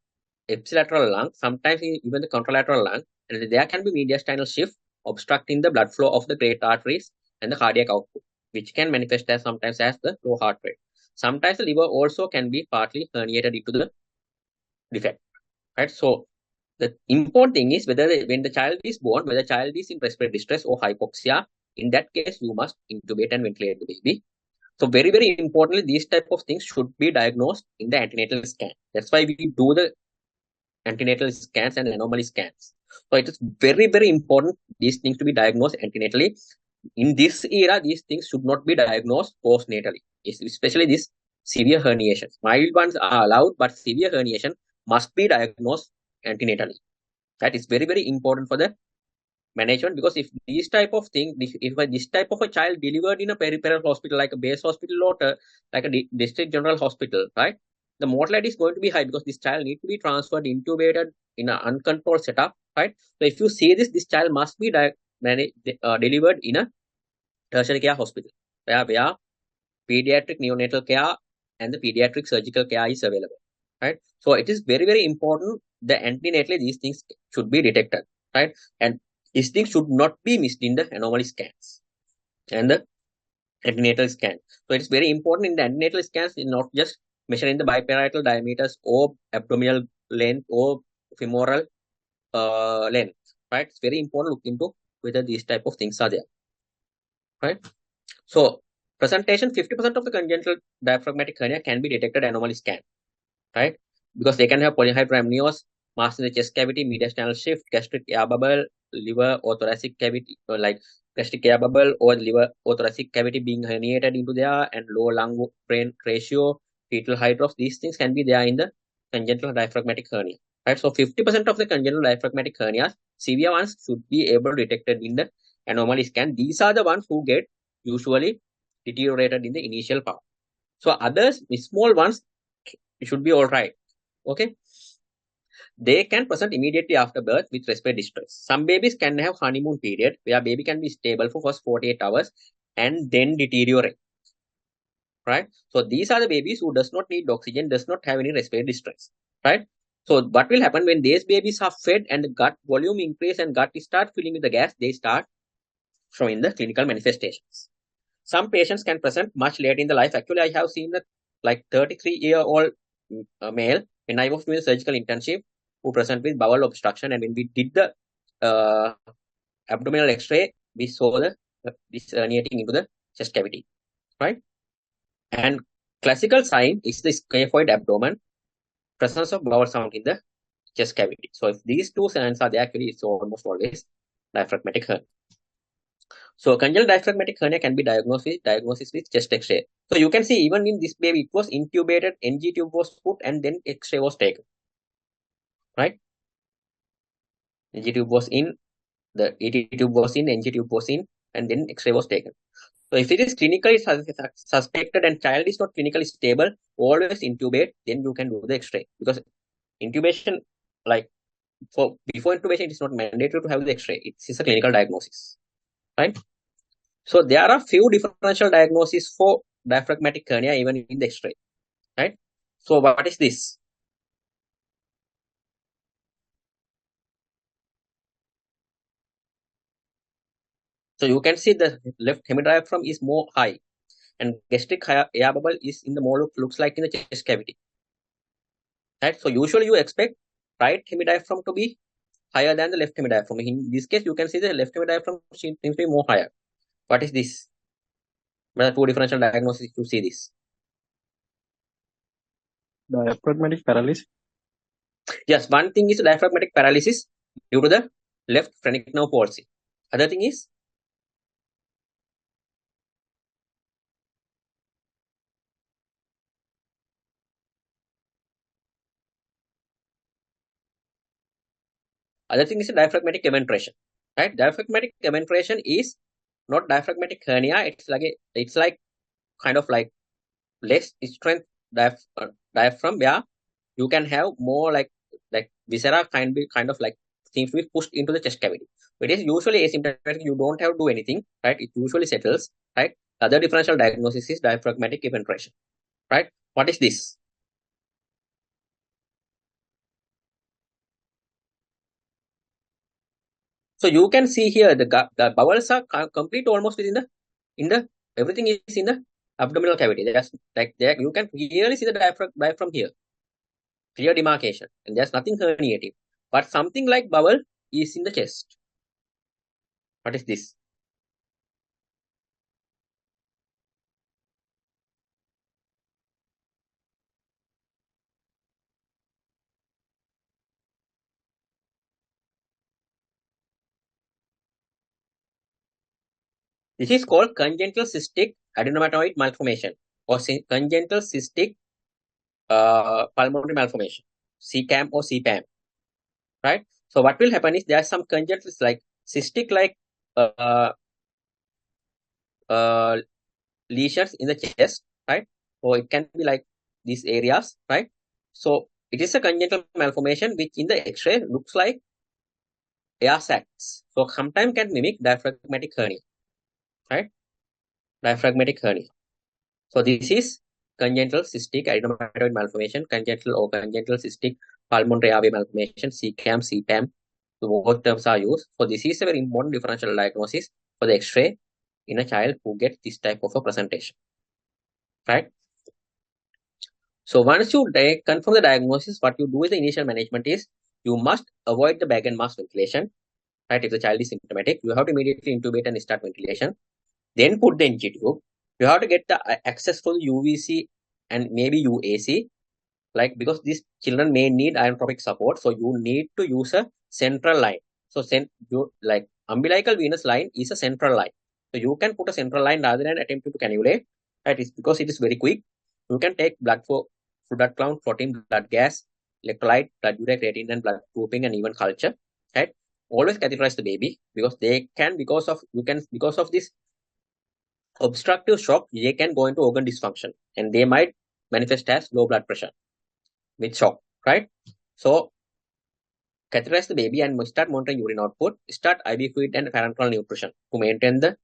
ipsilateral lung, sometimes even the contralateral lung, and there can be mediastinal shift obstructing the blood flow of the great arteries and the cardiac output, which can manifest as sometimes as the low heart rate. Sometimes the liver also can be partly herniated into the defect, right? So the important thing is whether when the child is born, whether the child is in respiratory distress or hypoxia. In that case, you must intubate and ventilate the baby. So very, very importantly, these type of things should be diagnosed in the antenatal scan. That's why we do the antenatal scans and anomaly scans. So it is very, very important these things to be diagnosed antenatally. In this era, these things should not be diagnosed postnatally, especially this severe herniations. Mild ones are allowed, but severe herniation must be diagnosed antenatally. That is very, very important for the management, because if these type of thing, if this type of a child delivered in a peripheral hospital like a base hospital or like a district general hospital, right, the mortality is going to be high because this child need to be transferred, intubated in an uncontrolled setup, right? So if you see this child must be delivered in a tertiary care hospital where pediatric neonatal care and the pediatric surgical care is available, right? So it is very, very important that antenatally these things should be detected, right? And these things should not be missed in the anomaly scans and the antenatal scan. So it's very important in the antenatal scans, not just measuring the biparietal diameters or abdominal length or femoral length, right? It's very important to look into whether these type of things are there, right? So presentation, 50% of the congenital diaphragmatic hernia can be detected anomaly scan, right? Because they can have polyhydramnios, mass in the chest cavity, mediastinal shift, gastric air bubble, liver or thoracic cavity, or like gastric air bubble or liver or thoracic cavity being herniated into there, and low lung brain ratio, fetal hydrops. These things can be there in the congenital diaphragmatic hernia, right? So 50% of the congenital diaphragmatic hernias, severe ones, should be able to detected in the anomaly scan. These are the ones who get usually deteriorated in the initial part. So others, small ones, should be all right. Okay. They can present immediately after birth with respiratory distress. Some babies can have honeymoon period where baby can be stable for first 48 hours and then deteriorate, right? So these are the babies who does not need oxygen, does not have any respiratory distress, right? So what will happen when these babies are fed and the gut volume increase and gut start filling with the gas, they start showing the clinical manifestations. Some patients can present much later in the life. Actually, I have seen that like 33-year-old male when I was doing the surgical internship who present with bowel obstruction, and when we did the abdominal X-ray, we saw the this herniating into the chest cavity, right? And classical sign is the scaphoid abdomen, presence of bowel sound in the chest cavity. So if these two signs are there, actually it's almost always diaphragmatic hernia. So congenital diaphragmatic hernia can be diagnosed with chest X-ray. So you can see even in this baby, it was intubated, NG tube was put, and then X-ray was taken, right? NG tube was in, the ET tube was in, NG tube was in, and then X-ray was taken. So if it is clinically suspected and child is not clinically stable, always intubate, then you can do the X-ray, because intubation, like before intubation, it is not mandatory to have the X-ray. It is a clinical diagnosis, right? So there are few differential diagnoses for diaphragmatic hernia even in the X-ray, right? So what is this? So you can see the left hemidiaphragm is more high, and gastric air bubble is in the more looks like in the chest cavity, right? So usually you expect right hemidiaphragm to be higher than the left hemidiaphragm. In this case, you can see the left hemidiaphragm seems to be more higher. What is this? There are two differential diagnoses to see this. Diaphragmatic paralysis. Yes, one thing is diaphragmatic paralysis due to the left phrenic nerve palsy. Other thing is diaphragmatic eventration, right? Diaphragmatic eventration is not diaphragmatic hernia. It's like kind of like less strength diaphragm where you can have more like viscera kind of like seems to be pushed into the chest cavity. It is usually asymptomatic. You don't have to do anything, right? It usually settles, right? Other differential diagnosis is diaphragmatic eventration, right? What is this? So you can see here the bowels are complete almost within the everything is in the abdominal cavity. That's like there you can clearly see the diaphragm here, clear demarcation, and there's nothing herniating. But something like bowel is in the chest. What is this? This is called congenital cystic adenomatoid malformation or congenital cystic pulmonary malformation, CCAM or CPAM, right? So what will happen is there are some congenital like cystic like lesions in the chest, right? Or it can be like these areas, right? So it is a congenital malformation which in the X-ray looks like air sacs. So sometimes can mimic diaphragmatic hernia, right? Diaphragmatic hernia. So this is congenital cystic adenomatoid malformation, congenital or congenital cystic pulmonary airway malformation, CCAM, CPAM. So both terms are used. So this is a very important differential diagnosis for the X-ray in a child who gets this type of a presentation, right? So once you confirm the diagnosis, what you do is the initial management is you must avoid the bag and mask ventilation, right? If the child is symptomatic, you have to immediately intubate and start ventilation. Then put the NG tube. You have to get the access for the UVC and maybe UAC, like because these children may need inotropic support, so you need to use a central line. So like umbilical venous line is a central line. So you can put a central line rather than attempting to cannulate. That is because it is very quick. You can take blood for blood count, protein, blood gas, electrolyte, blood urea creatinine, and blood grouping, and even culture. Right? Always catheterize the baby because they can because of this obstructive shock, they can go into organ dysfunction and they might manifest as low blood pressure with shock, right? So catheterize the baby and start monitoring urine output, start IV fluid and parenteral nutrition to maintain the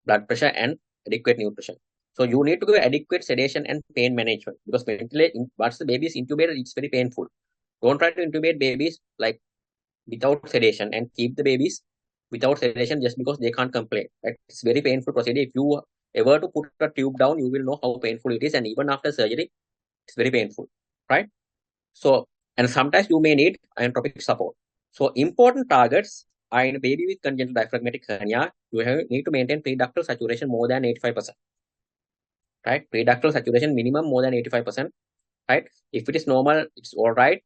blood pressure and adequate nutrition. So you need to give adequate sedation and pain management because once the baby is intubated, it's very painful. Don't try to intubate babies like without sedation and keep the babies without sedation just because they can't complain. Right? It's very painful procedure. If you ever to put a tube down, you will know how painful it is, and even after surgery, it's very painful, right? So, and sometimes you may need inotropic support. So, important targets are in a baby with congenital diaphragmatic hernia. You need to maintain preductal saturation more than 85%, right? Preductal saturation minimum more than 85%, right? If it is normal, it's all right.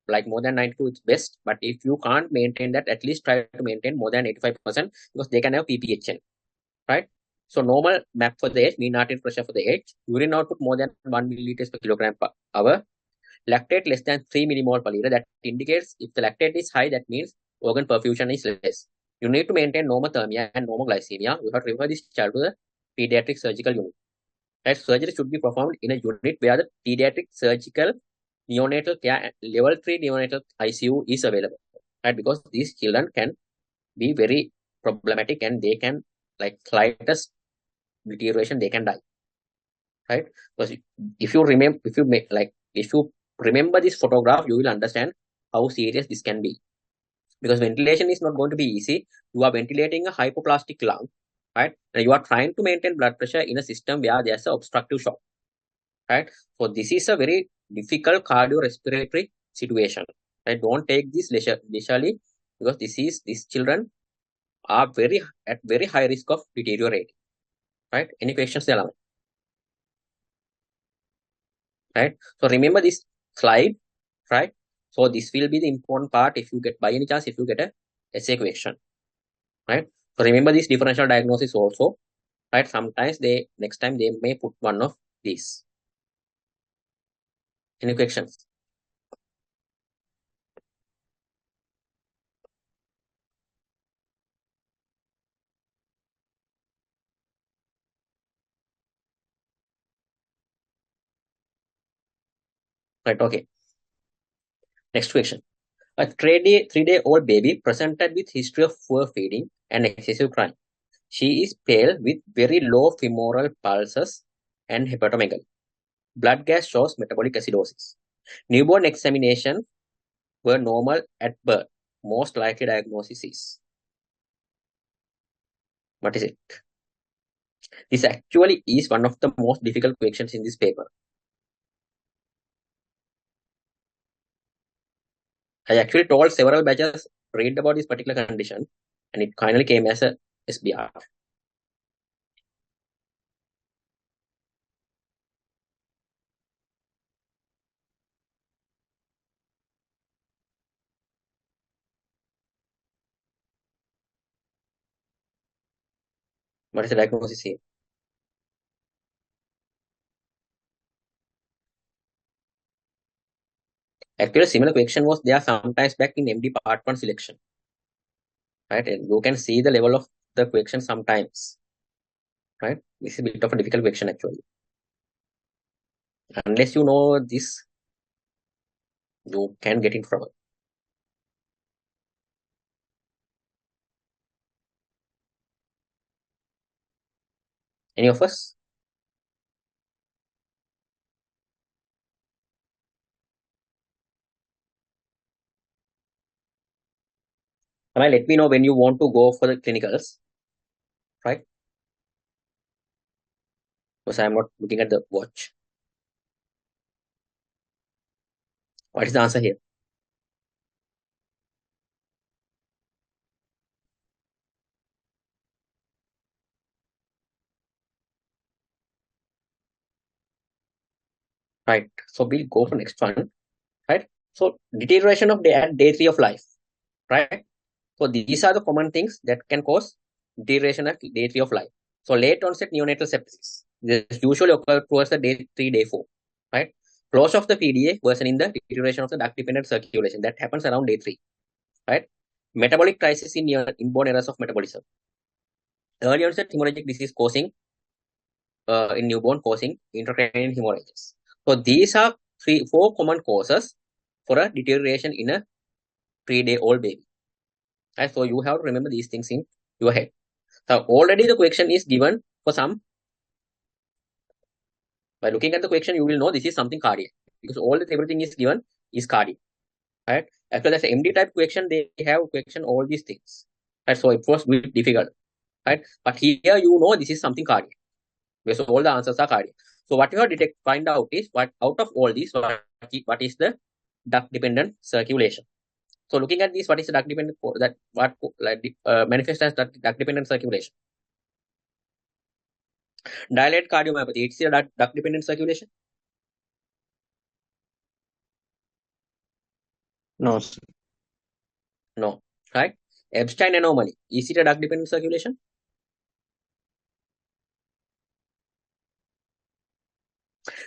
Like more than 92 it's best, but if you can't maintain that, at least try to maintain more than 85% because they can have PPHN, right? So normal MAP for the age, mean arterial pressure for the age, urine output more than 1 milliliters per kilogram per hour, lactate less than 3 millimole per liter. That indicates if the lactate is high, that means organ perfusion is less. You need to maintain normal thermia and normal glycemia. You have to refer this child to the pediatric surgical unit. Right? Surgery should be performed in a unit where the pediatric surgical neonatal care level 3 neonatal ICU is available, right? Because these children can be very problematic and they can like slightest deterioration they can die, right? Because if you remember this photograph, you will understand how serious this can be. Because ventilation is not going to be easy. You are ventilating a hypoplastic lung, right? And you are trying to maintain blood pressure in a system where there's an obstructive shock, right? So this is a very difficult cardiorespiratory situation, right? Don't take this leisurely because these children are at very high risk of deteriorating, right? Any questions there, right? So remember this slide, right? So this will be the important part if you get by any chance if you get a essay question, right? So remember this differential diagnosis also, right? Sometimes next time they may put one of these. Any questions? Right, okay. Next question. A 3-day-old baby presented with history of poor feeding and excessive crying. She is pale with very low femoral pulses and hepatomegaly. Blood gas shows metabolic acidosis. Newborn examination were normal at birth. Most likely diagnosis is. What is it? This actually is one of the most difficult questions in this paper. I actually told several batches read about this particular condition, and it finally came as a SBR. What is the diagnosis here? Actually, a similar question was there sometimes back in MD Part 1 selection. Right? And you can see the level of the question sometimes. Right? This is a bit of a difficult question actually. Unless you know this, you can get in trouble. Any of us? Let me know when you want to go for the clinicals. Right? Because I'm not looking at the watch. What is the answer here? Right. So we'll go for next one. Right. So deterioration of at day 3 of life. Right. So these are the common things that can cause deterioration at day 3 of life. So late onset neonatal sepsis. This usually occurs towards the day 3, day 4. Right. Close of the PDA worsening the deterioration of the duct-dependent circulation. That happens around day 3. Right. Metabolic crisis in inborn errors of metabolism. Early onset hemorrhagic disease causing in newborn causing intracranial hemorrhages. So these are 4 common causes for a deterioration in a 3-day-old baby. Right? So you have to remember these things in your head. So already the question is given for some. By looking at the question, you will know this is something cardiac because everything is given is cardiac. Right? After that MD type question, they have question all these things. Right? So it was a bit difficult. Right? But here you know this is something cardiac. So all the answers are cardiac. So what you have to find out is what out of all these, what is the duct-dependent circulation. So looking at this, what is the duct-dependent that what manifests as duct-dependent circulation? Dilated cardiomyopathy, it's a duct-dependent circulation? No, sir. No, right? Epstein anomaly, is it a duct-dependent circulation?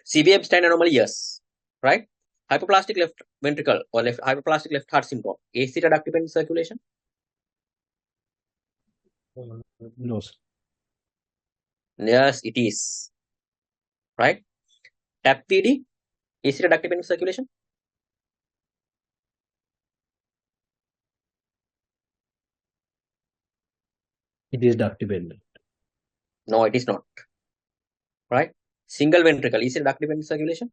CV Epstein anomaly, yes, right? Hypoplastic left ventricle or hypoplastic left heart syndrome, is it a duct-dependent circulation? No, sir. Yes, it is, right? TAP-PD, is it a duct-dependent circulation? It is duct dependent. No, it is not, right? Single ventricle, is it a duct-dependent circulation?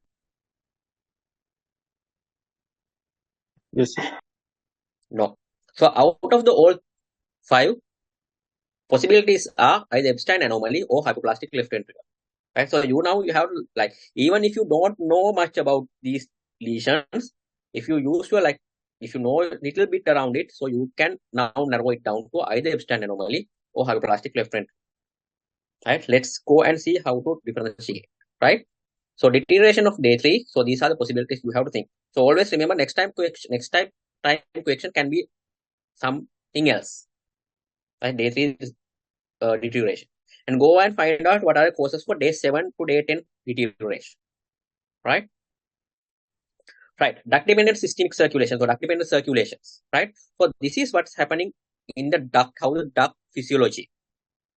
Yes, sir. No. So out of the all 5 possibilities are either Epstein anomaly or hypoplastic left ventricle. Right? So you have to, even if you don't know much about these lesions, if you use your if you know a little bit around it, so you can now narrow it down to either Epstein anomaly or hypoplastic left ventricle. Right? Let's go and see how to differentiate. Right? So deterioration of day 3. So these are the possibilities you have to think. So always remember next time question can be something else. Right? Day 3 is deterioration. And go and find out what are the causes for day 7 to day 10 deterioration. Right? Right. Duct-dependent systemic circulation. So duct-dependent circulations. Right? So this is what's happening in the duct, how the duct physiology.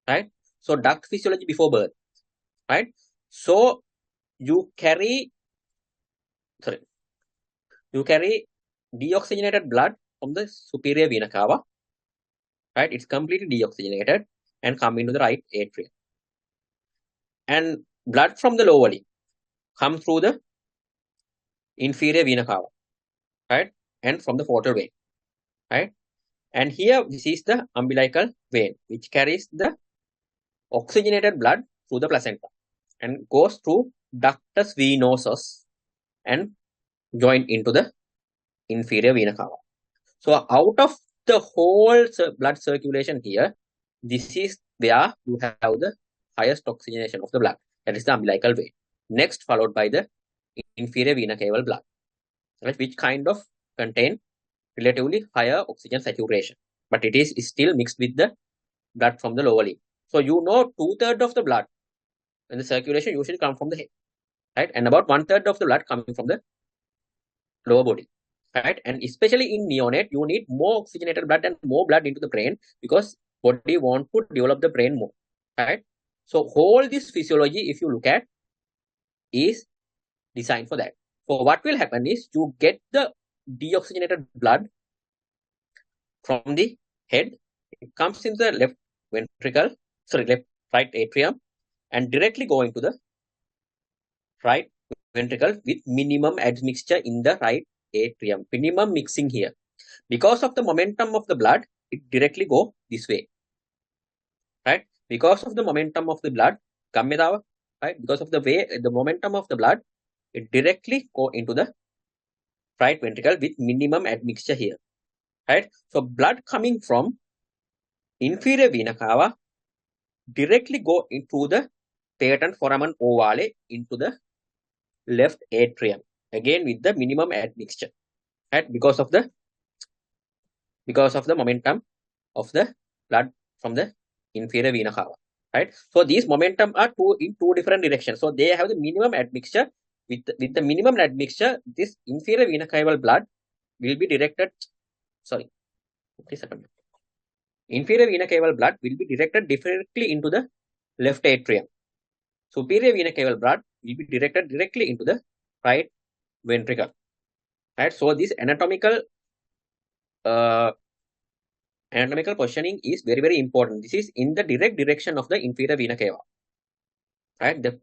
Right? So duct physiology before birth. Right? So you carry deoxygenated blood from the superior vena cava. Right? It's completely deoxygenated and come into the right atrium. And blood from the lower limb come through the inferior vena cava. Right? And from the portal vein. Right? And here this is the umbilical vein which carries the oxygenated blood through the placenta and goes through ductus venosus and join into the inferior vena cava. So out of the whole blood circulation here, this is where you have the highest oxygenation of the blood. That is the umbilical vein. Next, followed by the inferior vena cava blood, right, which kind of contain relatively higher oxygen saturation, but it is still mixed with the blood from the lower limb. So you know 2/3 of the blood in the circulation usually come from the head, right, and about 1/3 of the blood coming from the lower body, right? And especially in neonate, you need more oxygenated blood and more blood into the brain because body want to develop the brain more, right? So whole this physiology, if you look at, is designed for that. So what will happen is you get the deoxygenated blood from the head. It comes into the left ventricle, right atrium, and directly go into the right ventricle with minimum admixture in the right atrium. Minimum mixing here. Because of the momentum of the blood, it directly go this way, right? Because of the momentum of the blood, right? Because of the way, the momentum of the blood, it directly go into the right ventricle with minimum admixture here, right? So blood coming from inferior vena cava directly go into the patent foramen ovale into the left atrium, again with the minimum admixture, right? Because of the momentum of the blood from the inferior vena cava, right? So these momentum are in two different directions. So they have the minimum admixture. With the minimum admixture, this inferior vena cava blood will be directed. Sorry, please second. Inferior vena cava blood will be directed directly into the left atrium. Superior vena cava blood will be directed directly into the right ventricle, right? So this anatomical positioning is very, very important. This is in the direct direction of the inferior vena cava, right? The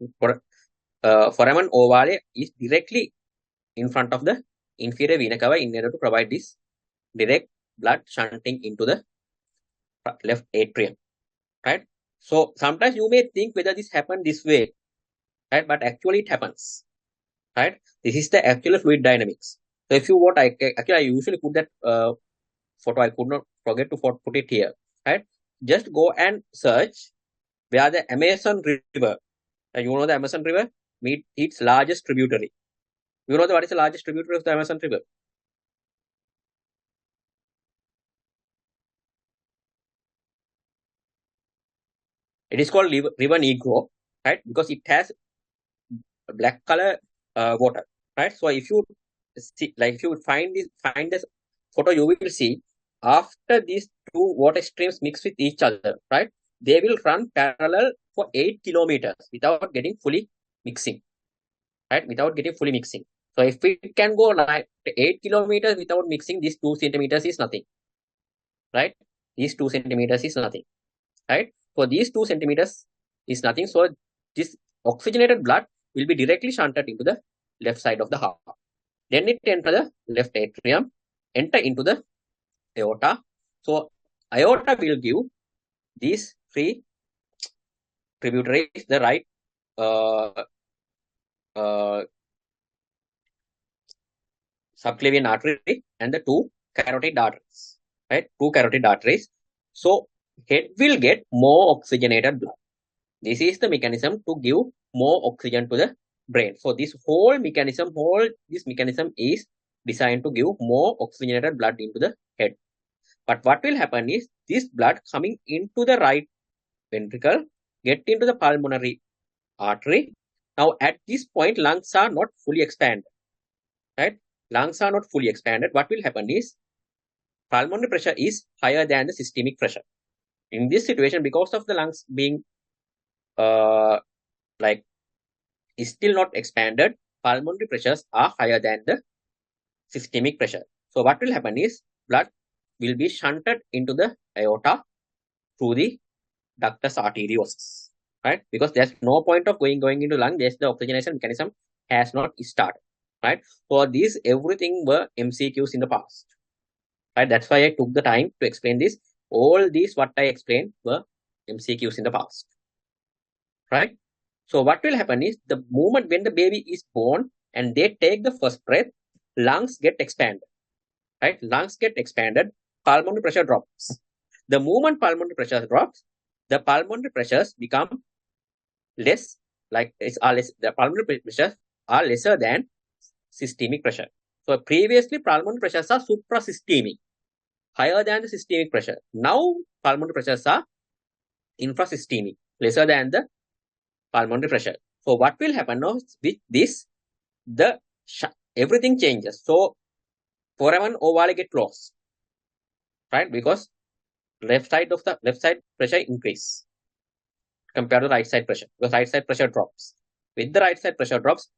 foramen ovale is directly in front of the inferior vena cava in order to provide this direct blood shunting into the left atrium, right? So sometimes you may think whether this happened this way, right? But actually it happens, right? This is the actual fluid dynamics. So if you want, I usually put that photo. I could not forget to put it here, right? Just go and search where the Amazon River. You know the Amazon River meet its largest tributary. You know what is the largest tributary of the Amazon River? It is called River Negro, right? Because it has black color water, right? So if you see, like if you find this photo, you will see after these two water streams mix with each other, right? They will run parallel for 8 kilometers without getting fully mixing, right? Without getting fully mixing. So if it can go like 8 kilometers without mixing, these 2 centimeters is nothing, right? These 2 centimeters is nothing, right? So these 2 centimeters is nothing. So this oxygenated blood will be directly shunted into the left side of the heart. Then it enter the left atrium, enter into the aorta. So aorta will give these 3 tributaries, the right subclavian artery and the 2 carotid arteries, right? 2 carotid arteries. So head will get more oxygenated blood. This is the mechanism to give more oxygen to the brain. So this whole mechanism is designed to give more oxygenated blood into the head. But what will happen is this blood coming into the right ventricle get into the pulmonary artery. Now at this point, lungs are not fully expanded, right? Lungs are not fully expanded. What will happen is pulmonary pressure is higher than the systemic pressure. In this situation, because of the lungs being is still not expanded, pulmonary pressures are higher than the systemic pressure. So what will happen is blood will be shunted into the aorta through the ductus arteriosus, right? Because there's no point of going into lung. There's the oxygenation mechanism has not started, right? So these everything were MCQs in the past, right? That's why I took the time to explain this. All these what I explained were MCQs in the past, right? So what will happen is the moment when the baby is born and they take the first breath, lungs get expanded, right? Lungs get expanded, pulmonary pressure drops. The moment pulmonary pressure drops, the pulmonary pressures become less, the pulmonary pressures are lesser than systemic pressure. So previously pulmonary pressures are suprasystemic, higher than the systemic pressure. Now pulmonary pressures are infrasystemic, lesser than the pulmonary pressure. So what will happen now with this? Everything changes. So foramen ovale get closed, right? Because left side pressure increase compared to right side pressure. The right side pressure drops. With the right side pressure drops,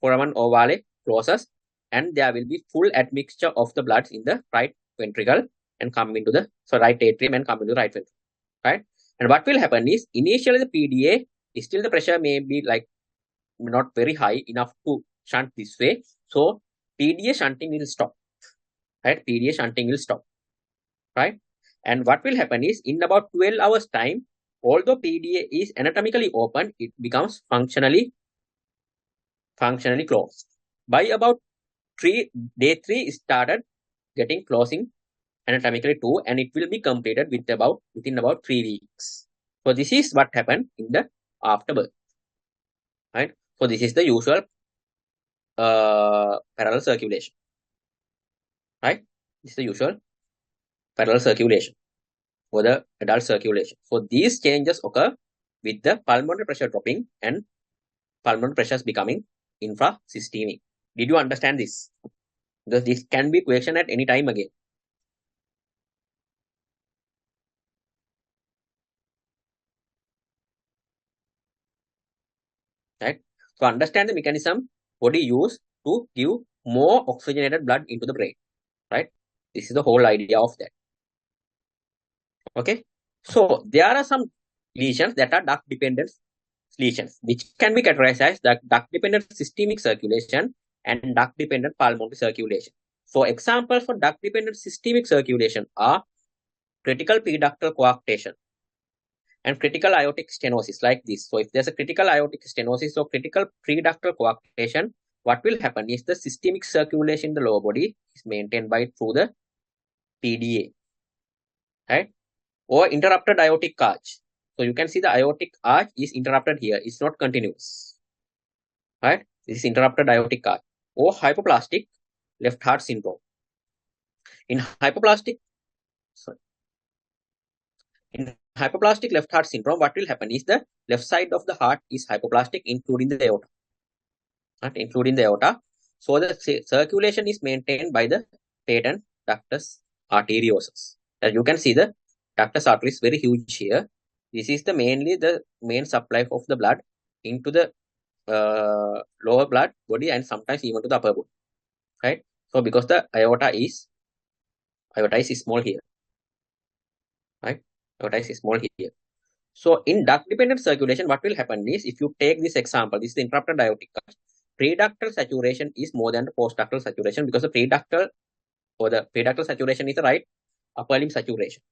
foramen ovale closes, and there will be full admixture of the blood in the right ventricle and come into the right atrium and come into the right ventricle, right? And what will happen is initially the PDA still the pressure may be like not very high enough to shunt this way. So PDA shunting will stop, right? PDA shunting will stop, right? And what will happen is in about 12 hours time, although PDA is anatomically open, it becomes functionally closed. By about day 3 started getting closing anatomically too, and it will be completed within about 3 weeks. So this is what happened in the afterbirth, right? So this is the usual parallel circulation, right? This is the usual parallel circulation for the adult circulation. So these changes occur with the pulmonary pressure dropping and pulmonary pressures becoming infrasystemic. Did you understand this? Because this can be question at any time again. Right? So understand the mechanism body use to give more oxygenated blood into the brain. Right? This is the whole idea of that. Okay. So there are some lesions that are duct-dependent lesions, which can be categorized as duct-dependent systemic circulation and duct-dependent pulmonary circulation. So examples for duct-dependent systemic circulation are critical preductal coarctation and critical aortic stenosis like this. So if there's a critical aortic stenosis or critical preductal coarctation, what will happen is the systemic circulation in the lower body is maintained through the PDA, right? Or interrupted aortic arch. So you can see the aortic arch is interrupted here. It's not continuous, right? This is interrupted aortic arch. Or hypoplastic left heart syndrome. In hypoplastic left heart syndrome, what will happen is the left side of the heart is hypoplastic, including the aorta. Right? Including the aorta. So the circulation is maintained by the patent ductus arteriosus. As you can see, the ductus artery is very huge here. This is mainly the main supply of the blood into the lower blood body and sometimes even to the upper body, right? So because the aorta is small here, right? Aorta is small here. So in duct-dependent circulation, what will happen is if you take this example, this is the interrupted aortic arch. Preductal saturation is more than the postductal saturation because the preductal saturation is the right upper limb saturation,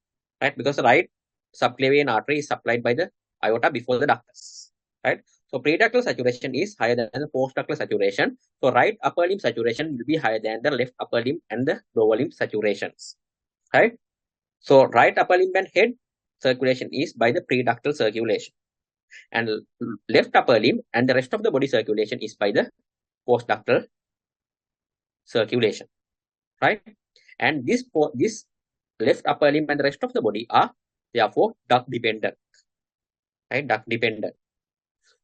right? Because the right subclavian artery is supplied by the aorta before the ductus, right? So preductal saturation is higher than the postductal saturation. So right upper limb saturation will be higher than the left upper limb and the lower limb saturations, right? So right upper limb and head circulation is by the preductal circulation, and left upper limb and the rest of the body circulation is by the postductal circulation, right? And this left upper limb and the rest of the body are therefore duct dependent, right? Duct dependent.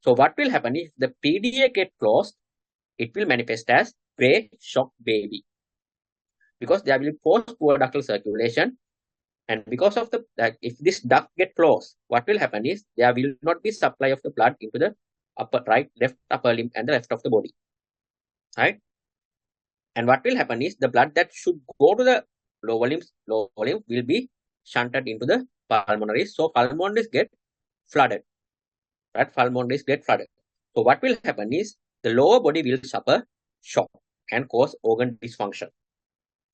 So what will happen if the PDA get closed? It will manifest as gray shock baby because there will be poor ductal circulation. And because of if this duct get closed, what will happen is there will not be supply of the blood into the left upper limb and the rest of the body, right? And what will happen is the blood that should go to the lower limb will be shunted into the pulmonary. So pulmonaries get flooded, right? Pulmonaries get flooded. So what will happen is the lower body will suffer shock and cause organ dysfunction,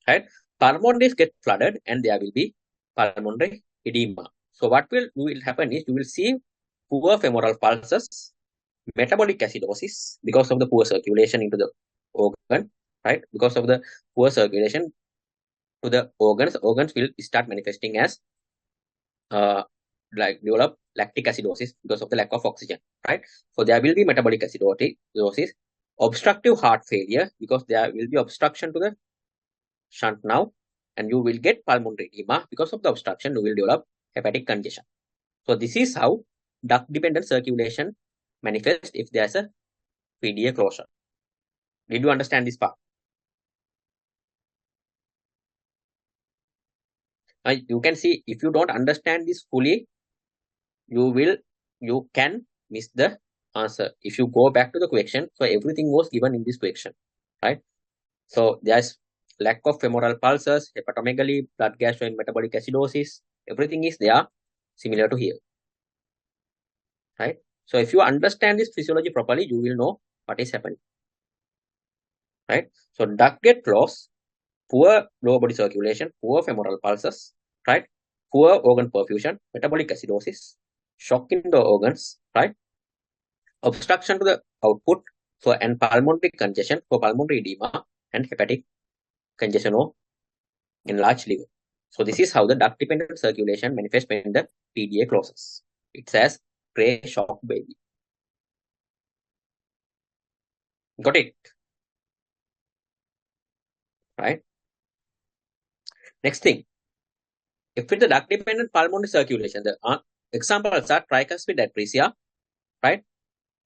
right? Pulmonaries get flooded and there will be pulmonary edema. So what will happen is you will see poor femoral pulses, metabolic acidosis because of the poor circulation into the organ, right? Because of the poor circulation to the organs will start manifesting as like develop lactic acidosis because of the lack of oxygen, right? So there will be metabolic acidosis, obstructive heart failure because there will be obstruction to the shunt now, and you will get pulmonary edema because of the obstruction. You will develop hepatic congestion. So this is how duct-dependent circulation manifests if there's a PDA closure. Did you understand this part? You can see if you don't understand this fully, you can miss the answer. If you go back to the question, so everything was given in this question, right? So there's lack of femoral pulses, hepatomegaly, blood gas and metabolic acidosis. Everything is there similar to here, right? So if you understand this physiology properly, you will know what is happening, right? So duct get closed, poor lower body circulation, poor femoral pulses, right? Poor organ perfusion, metabolic acidosis, shock in the organs, right? Obstruction to the output, so and pulmonary congestion for pulmonary edema and hepatic congestion or enlarged liver. So this is how the duct-dependent circulation manifests when the PDA closes. It says gray shock baby. Got it? Right? Next thing, if it's the duct-dependent pulmonary circulation, the examples are tricuspid atresia, right?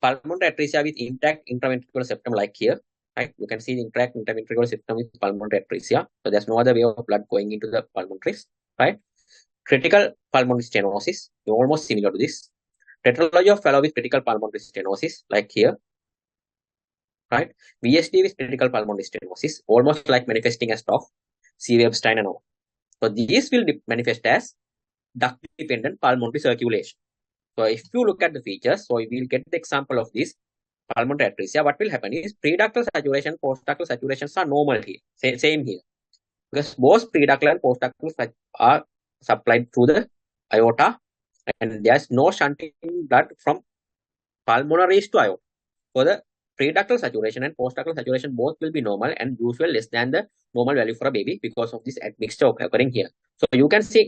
Pulmonary atresia with intact intraventricular septum like here, right? You can see the intact intraventricular septum with pulmonary atresia. So there's no other way of blood going into the pulmonaries, right? Critical pulmonary stenosis, almost similar to this. Tetralogy of Fallot with critical pulmonary stenosis, like here, right? VSD with critical pulmonary stenosis, almost like manifesting as TOF, C-Webstein and all. So these will manifest as duct-dependent pulmonary circulation. So if you look at the features, so we will get the example of this pulmonary atresia. What will happen is preductal saturation, postductal saturations are normal here. Same here. Because both preductal and postductal are supplied through the aorta, and there's no shunting blood from pulmonaries to aorta. For the preductal saturation and postductal saturation, both will be normal and usually less than the normal value for a baby because of this admixture occurring here. So you can see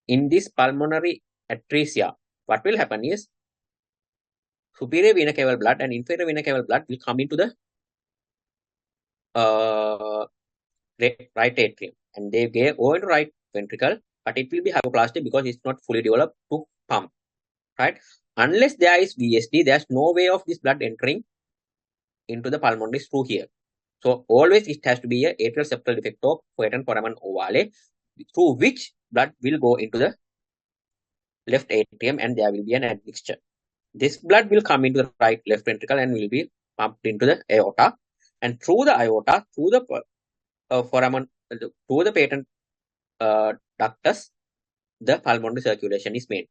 in this pulmonary atresia, what will happen is superior vena cava blood and inferior vena cava blood will come into the right atrium, and they go into right ventricle, but it will be hypoplastic because it's not fully developed to pump, right? Unless there is VSD, there's no way of this blood entering into the pulmonaries through here. So always it has to be a atrial septal defect of foramen foramen ovale, through which blood will go into the left atrium and there will be an admixture. This blood will come into the right left ventricle and will be pumped into the aorta, and through the aorta, through the foramen, through the patent ductus, the pulmonary circulation is maintained.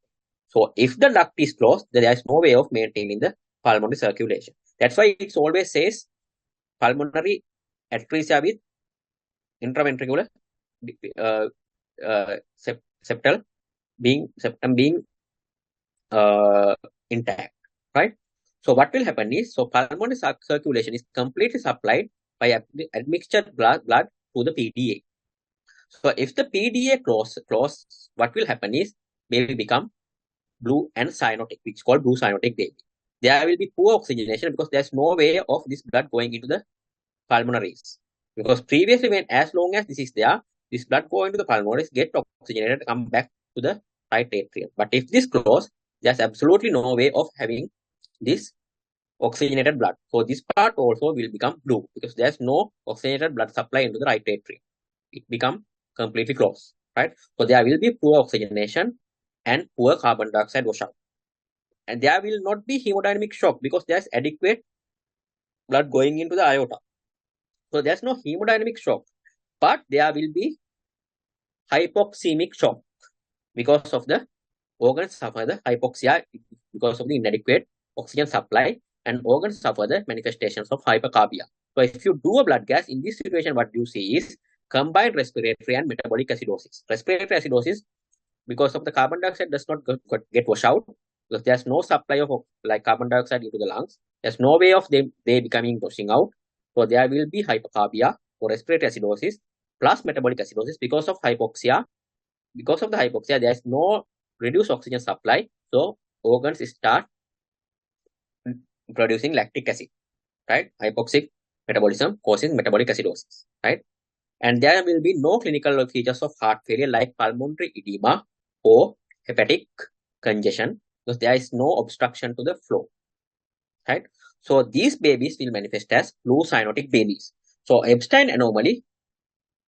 So if the duct is closed, there is no way of maintaining the pulmonary circulation. That's why it always says pulmonary atresia with intraventricular septum being intact, right? So what will happen is, so pulmonary circulation is completely supplied by admixtured blood to the PDA. So if the PDA close, what will happen is baby become blue and cyanotic, which is called blue cyanotic baby. There will be poor oxygenation because there's no way of this blood going into the pulmonaries. Because previously, when as long as this is there, this blood go into the pulmonaries, get oxygenated, come back to the right atrium. But if this close, there's absolutely no way of having this oxygenated blood. So this part also will become blue because there's no oxygenated blood supply into the right atrium. It becomes completely closed, right? So there will be poor oxygenation and poor carbon dioxide washout. And there will not be hemodynamic shock because there's adequate blood going into the aorta. So there's no hemodynamic shock, but there will be hypoxemic shock because of the organs suffer the hypoxia because of the inadequate oxygen supply, and organs suffer the manifestations of hypercarbia. So if you do a blood gas, in this situation, what you see is combined respiratory and metabolic acidosis. Respiratory acidosis, because of the carbon dioxide does not get washed out, because there's no supply of like carbon dioxide into the lungs. There's no way of they becoming washing out. So there will be hypercarbia or respiratory acidosis plus metabolic acidosis because of hypoxia. Because of the hypoxia, there is no reduced oxygen supply. So organs start producing lactic acid, right? Hypoxic metabolism causing metabolic acidosis, right? And there will be no clinical features of heart failure like pulmonary edema or hepatic congestion because there is no obstruction to the flow, right? So these babies will manifest as blue cyanotic babies. So Epstein anomaly,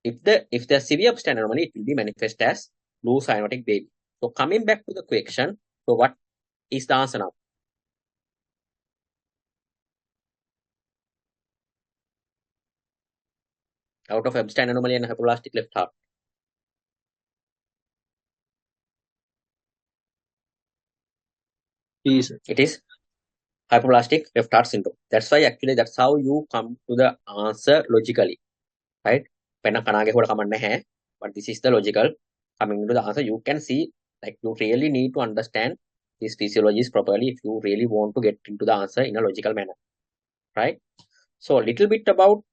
if the severe Epstein anomaly, it will be manifest as blue cyanotic baby. So coming back to the question, so what is the answer now? Out of Epstein anomaly and hypoplastic left heart. It is hypoplastic left heart syndrome. That's why actually that's how you come to the answer logically, right? But this is the logical coming to the answer. You can see like you really need to understand these physiologies properly if you really want to get into the answer in a logical manner, right? So a little bit about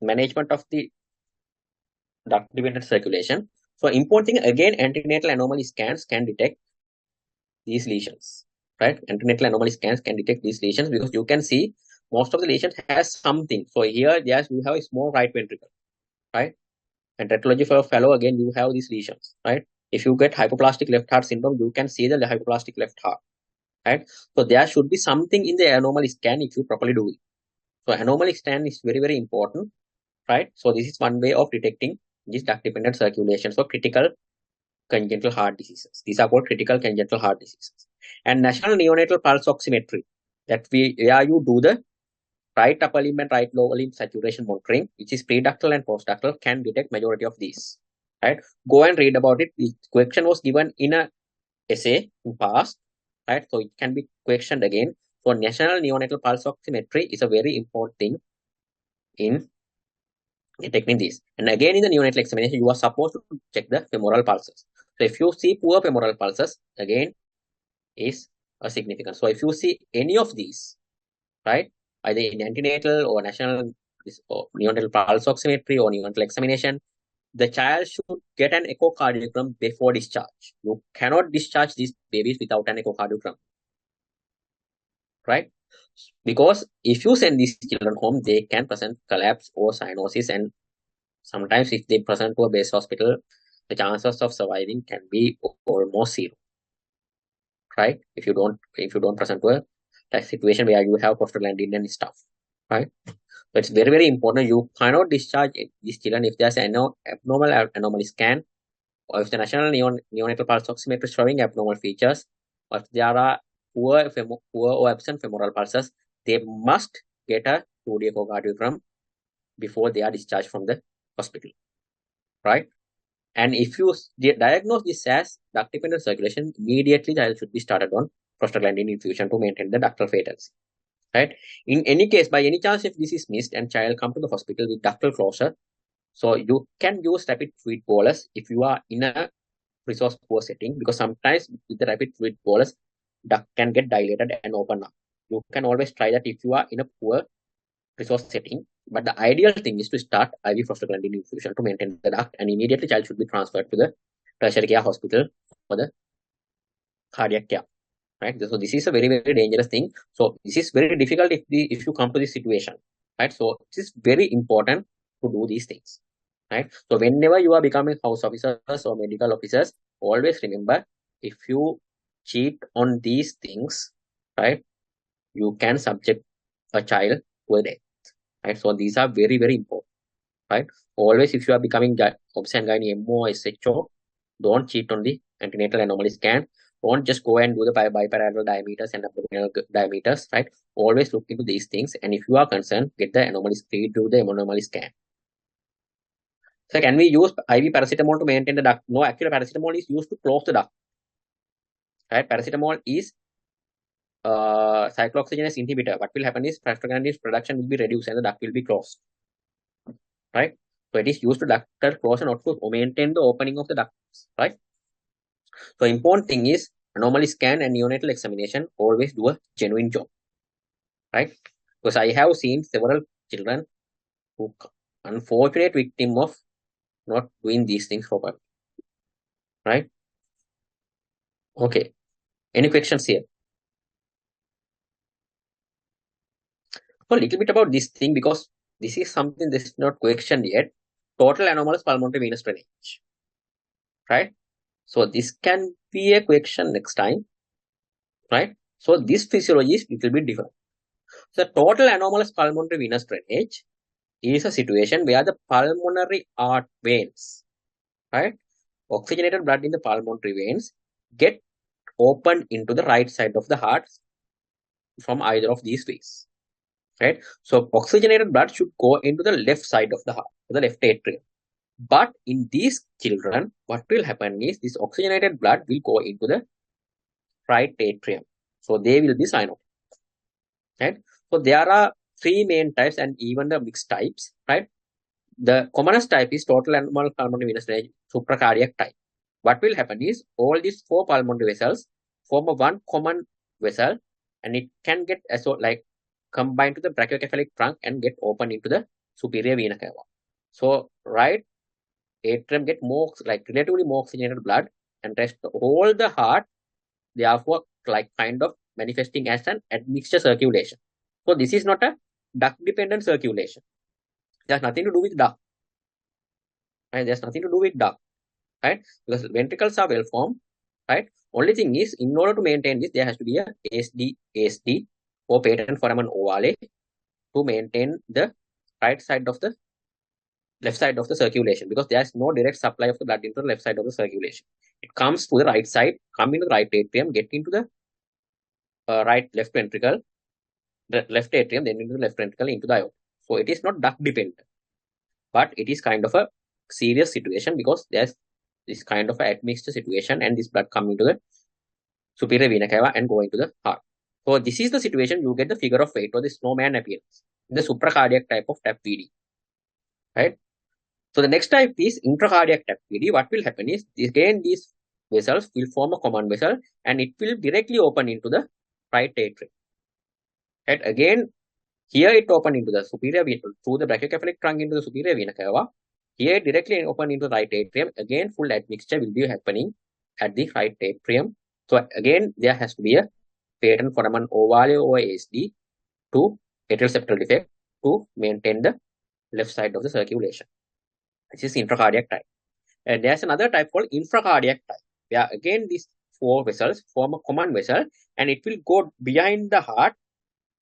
management of the duct-dependent circulation. So important thing again, antenatal anomaly scans can detect these lesions, right? Antenatal anomaly scans can detect these lesions because you can see most of the lesions has something. So here, yes, you have a small right ventricle, right? And radiology for fellow, again, you have these lesions, right? If you get hypoplastic left heart syndrome, you can see the hypoplastic left heart, right? So there should be something in the anomaly scan if you properly do it. So anomaly scan is very, very important, right? So this is one way of detecting this duct-dependent circulation. So critical congenital heart diseases. These are called critical congenital heart diseases. And national neonatal pulse oximetry, where you do the right upper limb and right lower limb saturation monitoring, which is preductal and postductal, can detect majority of these. Right? Go and read about it. The question was given in a essay in past, right? So it can be questioned again. So national neonatal pulse oximetry is a very important thing in detecting this. And again, in the neonatal examination, you are supposed to check the femoral pulses. So if you see poor femoral pulses, again, is a significant. So if you see any of these, right, either in antenatal or national or neonatal pulse oximetry or neonatal examination, the child should get an echocardiogram before discharge. You cannot discharge these babies without an echocardiogram, right? Because if you send these children home, they can present collapse or cyanosis, and sometimes if they present to a base hospital, the chances of surviving can be almost zero, right? If you don't present to a like situation where you have prostaglandin and stuff, right? So it's very, very important. You cannot discharge these children if there's an abnormal anomaly scan, or if the national neonatal pulse oximetry showing abnormal features, or if there are poor or absent femoral pulses, they must get a 2D echocardiogram before they are discharged from the hospital, right? And if you diagnose this as duct-dependent circulation, immediately the child should be started on prostaglandin infusion to maintain the ductal patency, right? In any case, by any chance, if this is missed and child come to the hospital with ductal closure, so you can use rapid fluid bolus if you are in a resource poor setting, because sometimes with the rapid fluid bolus, duct can get dilated and open up. You can always try that if you are in a poor resource setting. But the ideal thing is to start IV prostaglandin infusion to maintain the duct, and immediately child should be transferred to the tertiary care hospital for the cardiac care. Right? So this is a very, very dangerous thing. So this is very difficult if you come to this situation. Right? So it is very important to do these things. Right? So whenever you are becoming house officers or medical officers, always remember, if you cheat on these things, right, you can subject a child to a death. Right? So these are very, very important, right? Always, if you are becoming obs and gynae MO or SHO, don't cheat on the antenatal anomaly scan. Don't just go and do the biparietal diameters and abdominal diameters, right? Always look into these things. And if you are concerned, get the anomaly screen, do the anomaly scan. So can we use IV paracetamol to maintain the duct? No, actually paracetamol is used to close the duct. Right? Paracetamol is cyclooxygenase inhibitor. What will happen is prostaglandin's production will be reduced and the duct will be closed. Right? So it is used to ductal closure, not to maintain the opening of the ducts. Right? So important thing is anomaly scan and neonatal examination always do a genuine job, right? Because I have seen several children who unfortunate victim of not doing these things properly, right? Okay, any questions here? A little bit about this thing, because this is something that is not questioned yet. Total anomalous pulmonary venous drainage, right? So this can be a question next time, right? So this physiology is little bit different. So total anomalous pulmonary venous drainage is a situation where the pulmonary artery veins, right, oxygenated blood in the pulmonary veins get opened into the right side of the heart from either of these ways, right? So oxygenated blood should go into the left side of the heart, the left atrium. But in these children, what will happen is this oxygenated blood will go into the right atrium. So they will be cyanotic, right? So there are three main types and even the mixed types, right? The commonest type is total anomalous pulmonary venous drainage supracardiac type. What will happen is all these four pulmonary vessels form a one common vessel, and it can get like combined to the brachiocephalic trunk and get open into the superior vena cava. So right atrium get more, like relatively more oxygenated blood, and rest all the heart therefore like kind of manifesting as an admixture circulation. So this is not a duct dependent circulation. There's nothing to do with duct, right? There's nothing to do with duct, right? Because ventricles are well formed, right? Only thing is, in order to maintain this, there has to be a ASD or patent foramen ovale to maintain the right side of the left side of the circulation, because there's no direct supply of the blood into the left side of the circulation. It comes to the right side, come into the right atrium, get into the left ventricle, the left atrium, then into the left ventricle, into the aorta. So it is not duct dependent, but it is kind of a serious situation because there's this kind of admixture situation, and this blood coming to the superior vena cava and go into the heart. So this is the situation you get the figure of 8 or the snowman appearance in the supracardiac type of TAP PD, right? So the next type is intracardiac TAP PD. What will happen is, again, these vessels will form a common vessel and it will directly open into the right atrium. Right? Again, here it open into the superior vena through the brachiocephalic trunk into the superior vena cava. Here directly open into the right atrium. Again, full admixture will be happening at the right atrium. So again, there has to be a patent foramen ovale or ASD to atrial septal defect to maintain the left side of the circulation. This is intracardiac type. And there's another type called infracardiac type, where again these four vessels form a common vessel and it will go behind the heart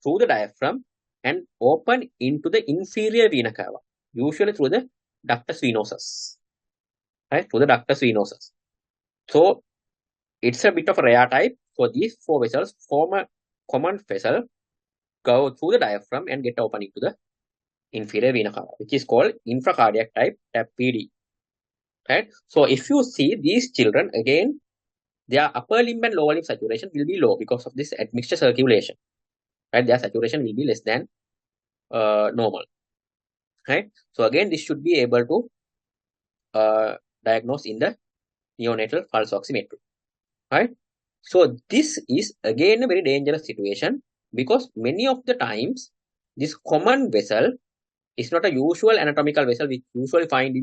through the diaphragm and open into the inferior vena cava, usually through the ductus venosus, right? Through the ductus venosus. So it's a bit of a rare type. So these four vessels form a common vessel, go through the diaphragm and get open into the inferior vena cava, which is called infracardiac type TAP PD. Right? So if you see these children, again, their upper limb and lower limb saturation will be low because of this admixture circulation. Right? Their saturation will be less than normal. Right? So again, this should be able to diagnose in the neonatal pulse oximetry. Right? So this is again a very dangerous situation, because many of the times this common vessel is not a usual anatomical vessel which usually find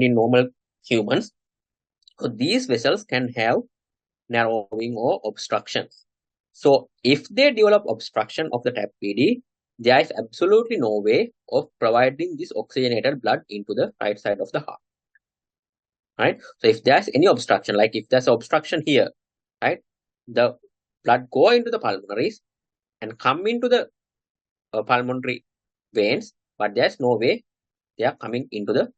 in normal humans. So these vessels can have narrowing or obstructions. So if they develop obstruction of the TAP PD, there is absolutely no way of providing this oxygenated blood into the right side of the heart. Right? So if there's any obstruction, like if there's an obstruction here, right, the blood go into the pulmonaries and come into the pulmonary veins, but there's no way they are coming into the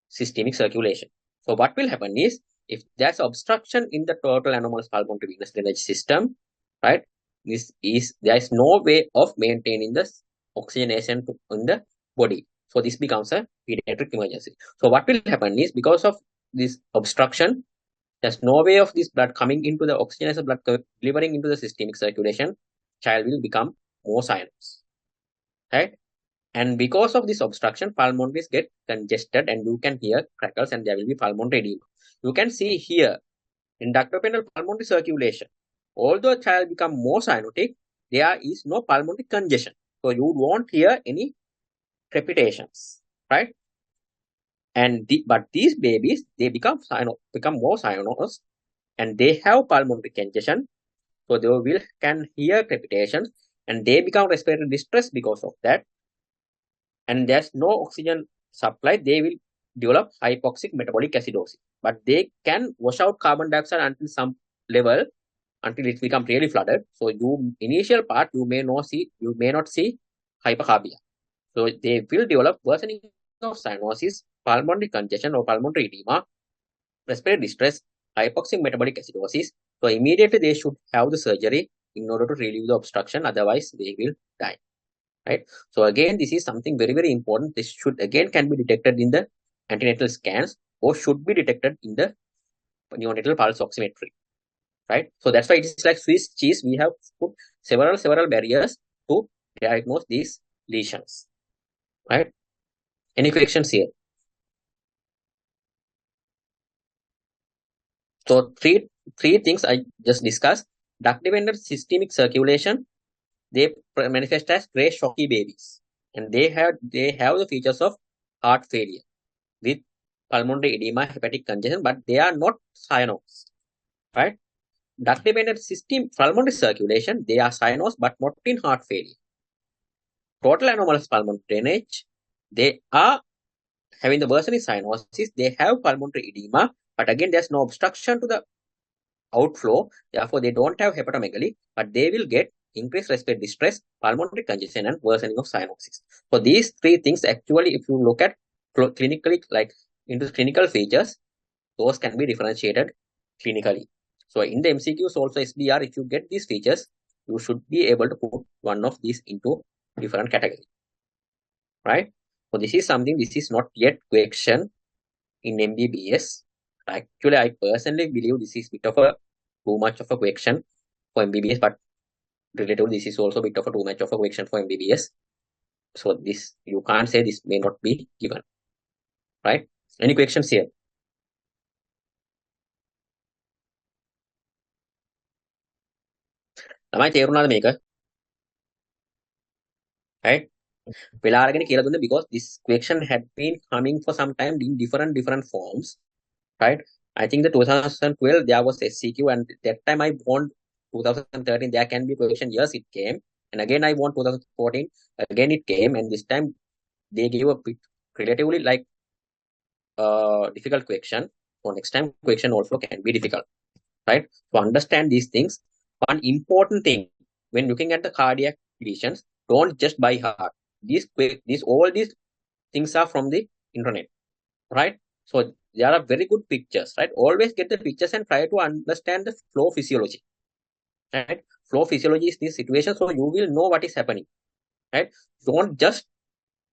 systemic circulation. So what will happen is, if there's obstruction in the total anomalous pulmonary venous drainage system, right, there is no way of maintaining the oxygenation in the body. So this becomes a pediatric emergency. So what will happen is, because of this obstruction, there's no way of this blood coming into the oxygenated blood delivering into the systemic circulation. Child will become more cyanous, right? And because of this obstruction, pulmonaries get congested and you can hear crackles and there will be pulmonary edema. You can see here In duct-dependent pulmonary circulation, although a child becomes more cyanotic, there is no pulmonary congestion. So you won't hear any crepitations, right? But these babies, they become more cyanous, and they have pulmonary congestion. So they can hear crepitations, and they become respiratory distress because of that. And there's no oxygen supply, they will develop hypoxic metabolic acidosis. But they can wash out carbon dioxide until some level, until it becomes really flooded. So initial part you may not see hypercarbia. So they will develop worsening of cyanosis, pulmonary congestion or pulmonary edema, respiratory distress, hypoxic metabolic acidosis. So immediately they should have the surgery in order to relieve the obstruction, otherwise they will die. Right. So again, this is something very, very important. This can be detected in the antenatal scans or should be detected in the neonatal pulse oximetry. Right. So that's why it is like Swiss cheese. We have put several barriers to diagnose these lesions. Right. Any questions here? So three things I just discussed. Duct-dependent systemic circulation, they manifest as gray shocky babies, and they have the features of heart failure with pulmonary edema, hepatic congestion, but they are not cyanous, right? Duct-dependent system pulmonary circulation, they are cyanous but not in heart failure. Total anomalous pulmonary drainage, they are having the worsening cyanosis, they have pulmonary edema, but again there's no obstruction to the outflow, therefore they don't have hepatomegaly, but they will get increased respiratory distress, pulmonary congestion, and worsening of cyanosis. So these three things actually, if you look at clinically, like into clinical features, those can be differentiated clinically. So in the MCQs also SBR, if you get these features, you should be able to put one of these into different category, right? So this is not yet question in MBBS. Actually, I personally believe this is bit of a too much of a question for MBBS, but relatively this is also a bit of a too much of a question for MBBS. So this, you can't say this may not be given, right? Any questions here? ළමයි තේරුණාද මේක? right? වෙලා අරගෙන කියලා දුන්නේ because this question had been coming for some time in different forms, right? I think the 2012 there was SCQ, and that time I want 2013 there can be question. Yes, it came, and again I want 2014 again it came, and this time they gave a bit relatively like difficult question. So next time question also can be difficult, right? To understand these things, one important thing when looking at the cardiac lesions, don't just by heart. All these things are from the internet, right? So there are very good pictures, right? Always get the pictures and try to understand the flow physiology, right? Flow physiology is this situation, so you will know what is happening, right? Don't just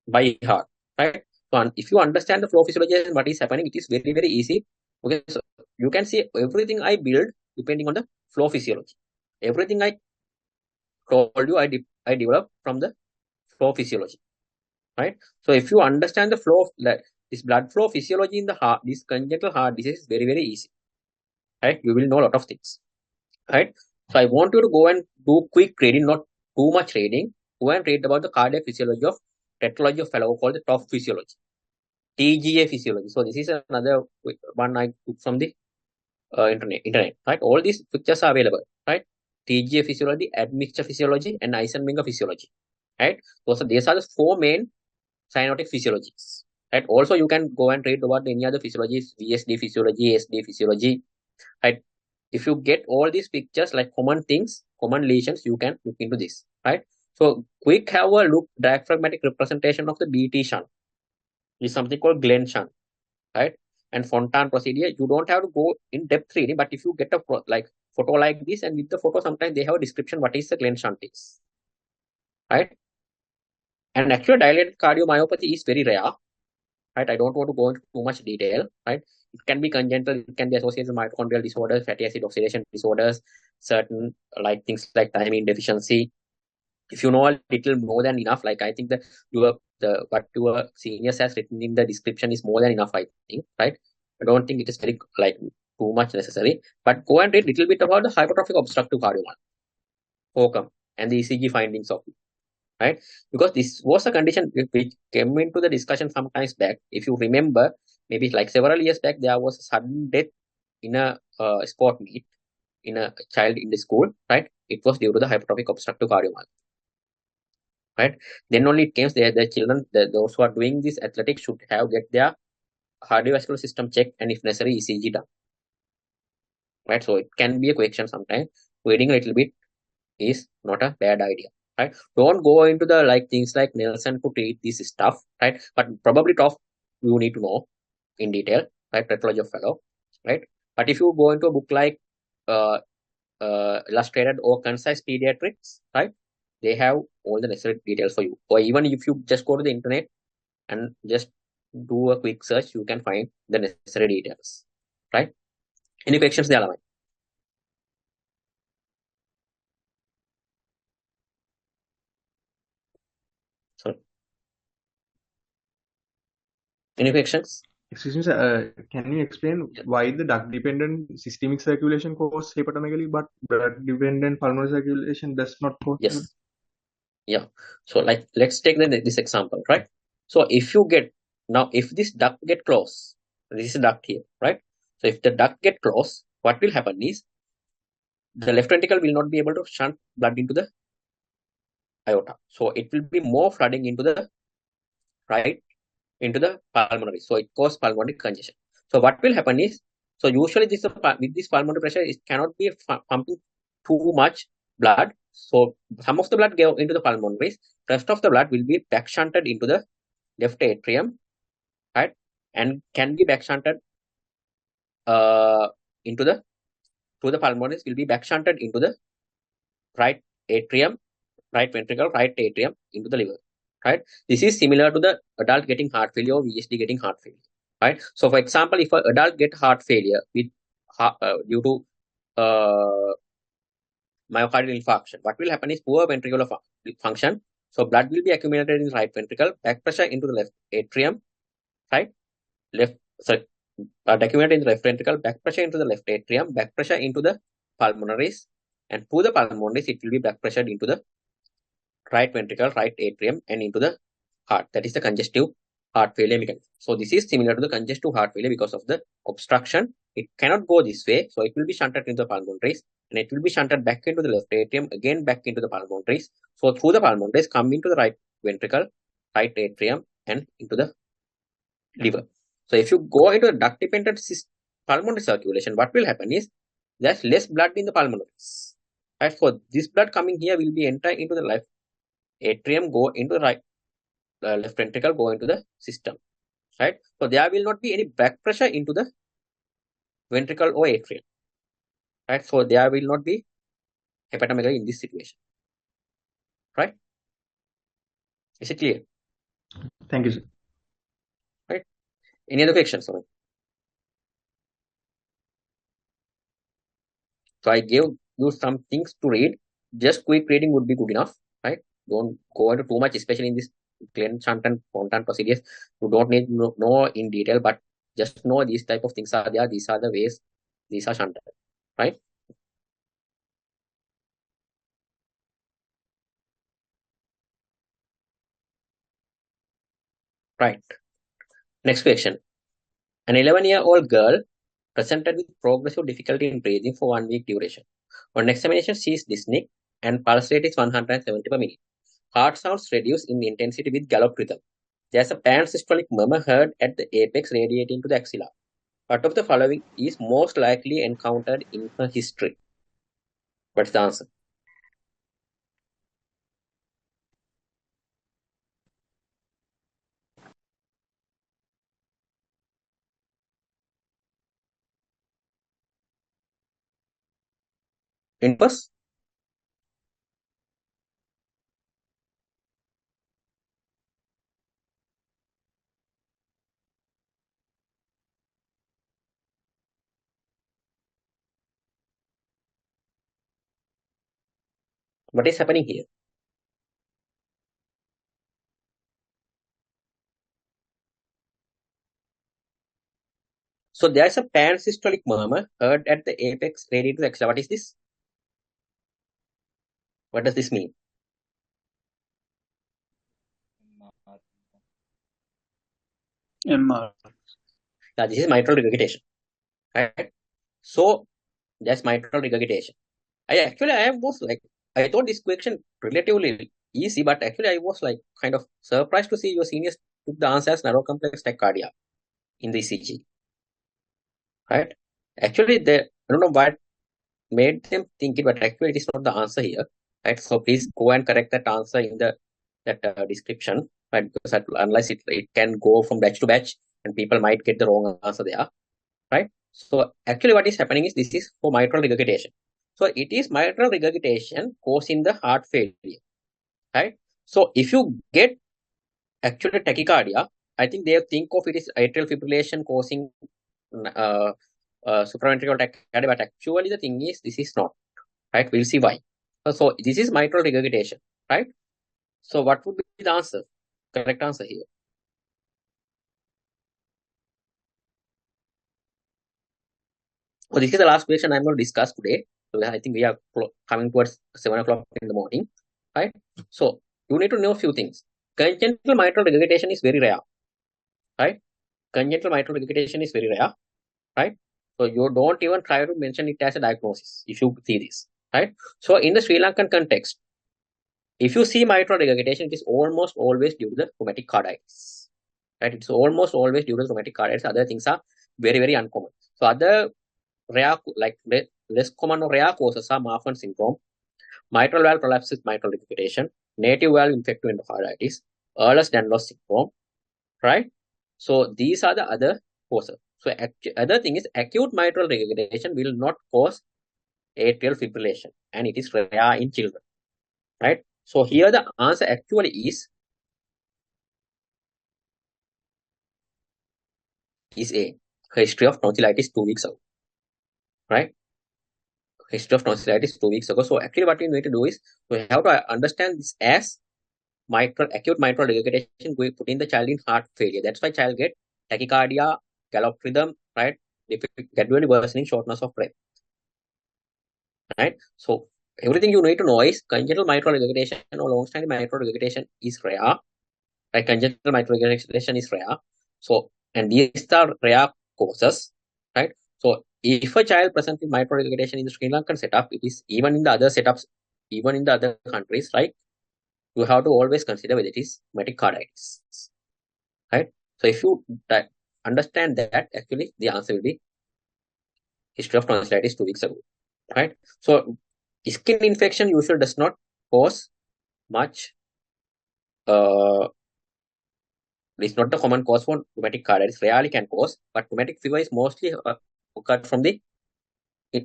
by heart, right? So if you understand the flow physiology and what is happening, it is very, very easy. Okay, so you can see everything I build depending on the flow physiology. Everything I told you, I developed from the flow physiology, right? So if you understand the flow, this blood flow physiology in the heart, this congenital heart disease is very, very easy, right? You will know a lot of things, right? So I want you to go and do quick reading, not too much reading. Go and read about the cardiac physiology of tetralogy of fellow called the top physiology, TGA physiology. So this is another one I took from the internet, right? All these pictures are available, right? TGA physiology, admixture physiology, and Eisenmenger physiology, right? So these are the four main cyanotic physiologies, right? Also, you can go and read about any other physiologies, VSD physiology, SD physiology, right? If you get all these pictures like common things, common lesions, you can look into this, right? So quick have a look, diaphragmatic representation of the BT shunt is something called Glenn shunt, right? And Fontan procedure, you don't have to go in depth reading, but if you get a photo like this, and with the photo sometimes they have a description what is the Glenn shunt is, right? And actual dilated cardiomyopathy is very rare, right? I don't want to go into too much detail, right? It can be congenital, it can be associated with mitochondrial disorders, fatty acid oxidation disorders, certain like things like thiamine deficiency. If you know a little more than enough, like I think what your seniors has written in the description is more than enough, I think, right? I don't think it is very like too much necessary, but go and read a little bit about the hypertrophic obstructive cardiomyopathy, HOCM, and the ECG findings of it, right? Because this was a condition which came into the discussion sometimes back. If you remember, maybe like several years back, there was a sudden death in a sport meet in a child in the school, right? It was due to the hypertrophic obstructive cardiomyopathy, right? Then only it came there, the children, those who are doing this athletics should have get their cardiovascular system checked and if necessary ECG done, right? So it can be a question sometimes. Reading a little bit is not a bad idea, right? Don't go into the like things like Nelson to treat this stuff, right? But probably top you need to know in detail, right? Pathology of fellow, right? But if you go into a book like uh, illustrated or concise pediatrics, right? They have all the necessary details for you. Or even if you just go to the internet and just do a quick search, you can find the necessary details, right? Any questions there, Lamai? Sorry. Any questions? Excuse me, sir. Can you explain why the duct-dependent systemic circulation causes hepatomegaly, but blood-dependent pulmonary circulation does not cause? Yes. Yeah. So like, let's take this example, right? So if you get, now if this duct get closed, this is a duct here, right? So if the duct get closed, what will happen is the left ventricle will not be able to shunt blood into the aorta. So it will be more flooding into the right, into the pulmonary. So it causes pulmonary congestion. So what will happen is, so usually this with this pulmonary pressure, it cannot be pumping too much blood. So some of the blood go into the pulmonaries, rest of the blood will be back shunted into the left atrium, right, and can be back shunted into the to the pulmonaries will be back shunted into the right atrium, right ventricle, right atrium into the liver, right? This is similar to the adult getting heart failure or VSD getting heart failure, right? So for example, if an adult get heart failure with due to myocardial infarction, what will happen is poor ventricular function. So blood will be accumulated in right ventricle, back pressure into the left atrium, right? Accumulated in the left ventricle, back pressure into the left atrium, back pressure into the pulmonaries, and through the pulmonaries, it will be back pressured into the right ventricle, right atrium, and into the heart. That is the congestive heart failure mechanism. So this is similar to the congestive heart failure because of the obstruction. It cannot go this way, so it will be shunted into the pulmonaries, and it will be shunted back into the left atrium, again back into the pulmonaries. So through the pulmonaries, come into the right ventricle, right atrium, and into the liver. So if you go into the duct-dependent pulmonary circulation, what will happen is there's less blood in the pulmonaries. Right? So this blood coming here will be enter into the left atrium, go into the right left ventricle, go into the system, right? So there will not be any back pressure into the ventricle or atrium, right? So there will not be hepatomegaly in this situation, right? Is it clear? Thank you, sir. Right? Any other questions? So I gave you some things to read. Just quick reading would be good enough, right? Don't go into too much, especially in this clean shunt and spontan procedures. You don't need to know in detail, but just know these type of things are there. These are the ways these are shunted, right? Right. Next question. An 11-year-old girl presented with progressive difficulty in breathing for 1 week duration. On examination, she is dyspneic and pulse rate is 170 per minute. Heart sounds reduce in intensity with gallop rhythm. There's a pan-systolic murmur heard at the apex radiating to the axilla. What of the following is most likely encountered in her history? What's the answer? Impulse? What is happening here? So there's a pansystolic murmur heard at the apex radiating to the axilla. What is this? What does this mean? MR. Now, this is mitral regurgitation, right? So that's mitral regurgitation. I thought this question relatively easy, but actually I was like kind of surprised to see your seniors took the answer as narrow complex tachycardia in the ECG, right? Actually, I don't know what made them think it, but actually it is not the answer here, right? So please go and correct that answer in that description, right? Because unless it can go from batch to batch and people might get the wrong answer there, right? So actually what is happening is this is for mitral regurgitation. So it is mitral regurgitation causing the heart failure, right? So if you get actually tachycardia, I think they think of it as atrial fibrillation causing supraventricular tachycardia, but actually the thing is this is not, right? We'll see why. So this is mitral regurgitation, right? So what would be the answer? Correct answer here. So this is the last question I'm going to discuss today. So I think we are coming towards 7 o'clock in the morning, right? So you need to know a few things. Congenital mitral regurgitation is very rare, right? Congenital mitral regurgitation is very rare, right? So you don't even try to mention it as a diagnosis if you see this, right? So in the Sri Lankan context, if you see mitral regurgitation, it is almost always due to the rheumatic carditis, right? It's almost always due to the rheumatic carditis. Other things are very, very uncommon. So other rare, like less common or rare causes are Marfan syndrome, mitral valve prolapse with mitral regurgitation, native valve infective endocarditis, Ehlers-Danlos syndrome, right? So these are the other causes. So other thing is acute mitral regurgitation will not cause atrial fibrillation, and it is rare in children, right? So here the answer actually is A, history of tonsillitis 2 weeks ago, right? History of tonsillitis 2 weeks ago. So actually what we need to do is we have to understand this as acute mitral regurgitation. We put in the child in heart failure. That's why child get tachycardia, gallop rhythm, right? Gradually worsening shortness of breath, right? So everything you need to know is congenital mitral regurgitation or long-standing mitral regurgitation is rare, right? Congenital mitral regurgitation is rare. So, and these are rare causes, right? So if a child presents with mitral regurgitation in the Sri Lankan setup, it is even in the other setups, even in the other countries, right? You have to always consider whether it is rheumatic carditis, right? So if you understand that, actually the answer will be history of tonsillitis 2 weeks ago, right? So skin infection usually does not cause much. It's not the common cause for rheumatic carditis. Rarely can cause, but rheumatic fever is mostly occurred from the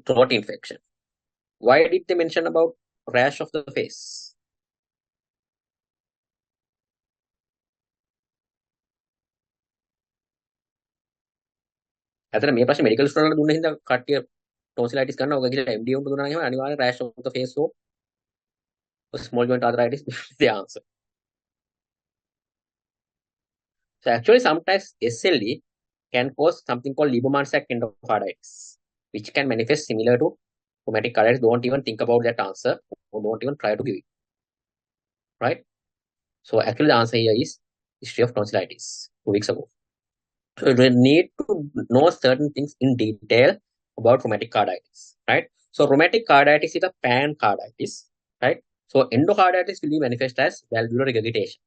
throat infection. Why did they mention about rash of the face? අතන මේ ප්‍රශ්නේ medical Store වල දුන්න හින්දා කට්ටිය tonsillitis ගන්නවා. ඔක ගිහලා MD උන්ට දුන්නා නම් අනිවාර්යෙන් rash of the face or small joint arthritis is the answer. So actually sometimes SLE can cause something called Lieberman sac endocarditis, which can manifest similar to rheumatic carditis. Don't even think about that answer or don't even try to give it, right? So actually the answer here is history of tonsillitis 2 weeks ago. So we need to know certain things in detail about rheumatic carditis, right? So rheumatic carditis is a pancarditis, right? So endocarditis will be manifest as valvular regurgitation,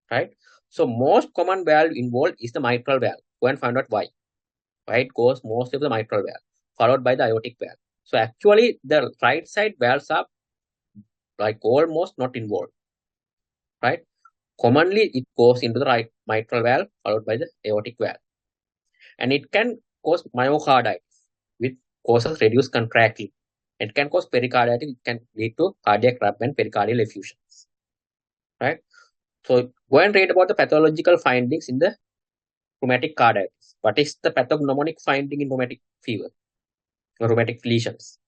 right? So most common valve involved is the mitral valve. Go and find out why. Why it goes most of the mitral valve, followed by the aortic valve. So actually the right side valves are like almost not involved, right? Commonly it goes into the right mitral valve, followed by the aortic valve. And it can cause myocarditis, which causes reduced contractility. It can cause pericarditis, it can lead to cardiac rub and pericardial effusions, right? So go and read about the pathological findings in the rheumatic carditis. What is the pathognomonic finding in rheumatic fever or rheumatic lesions?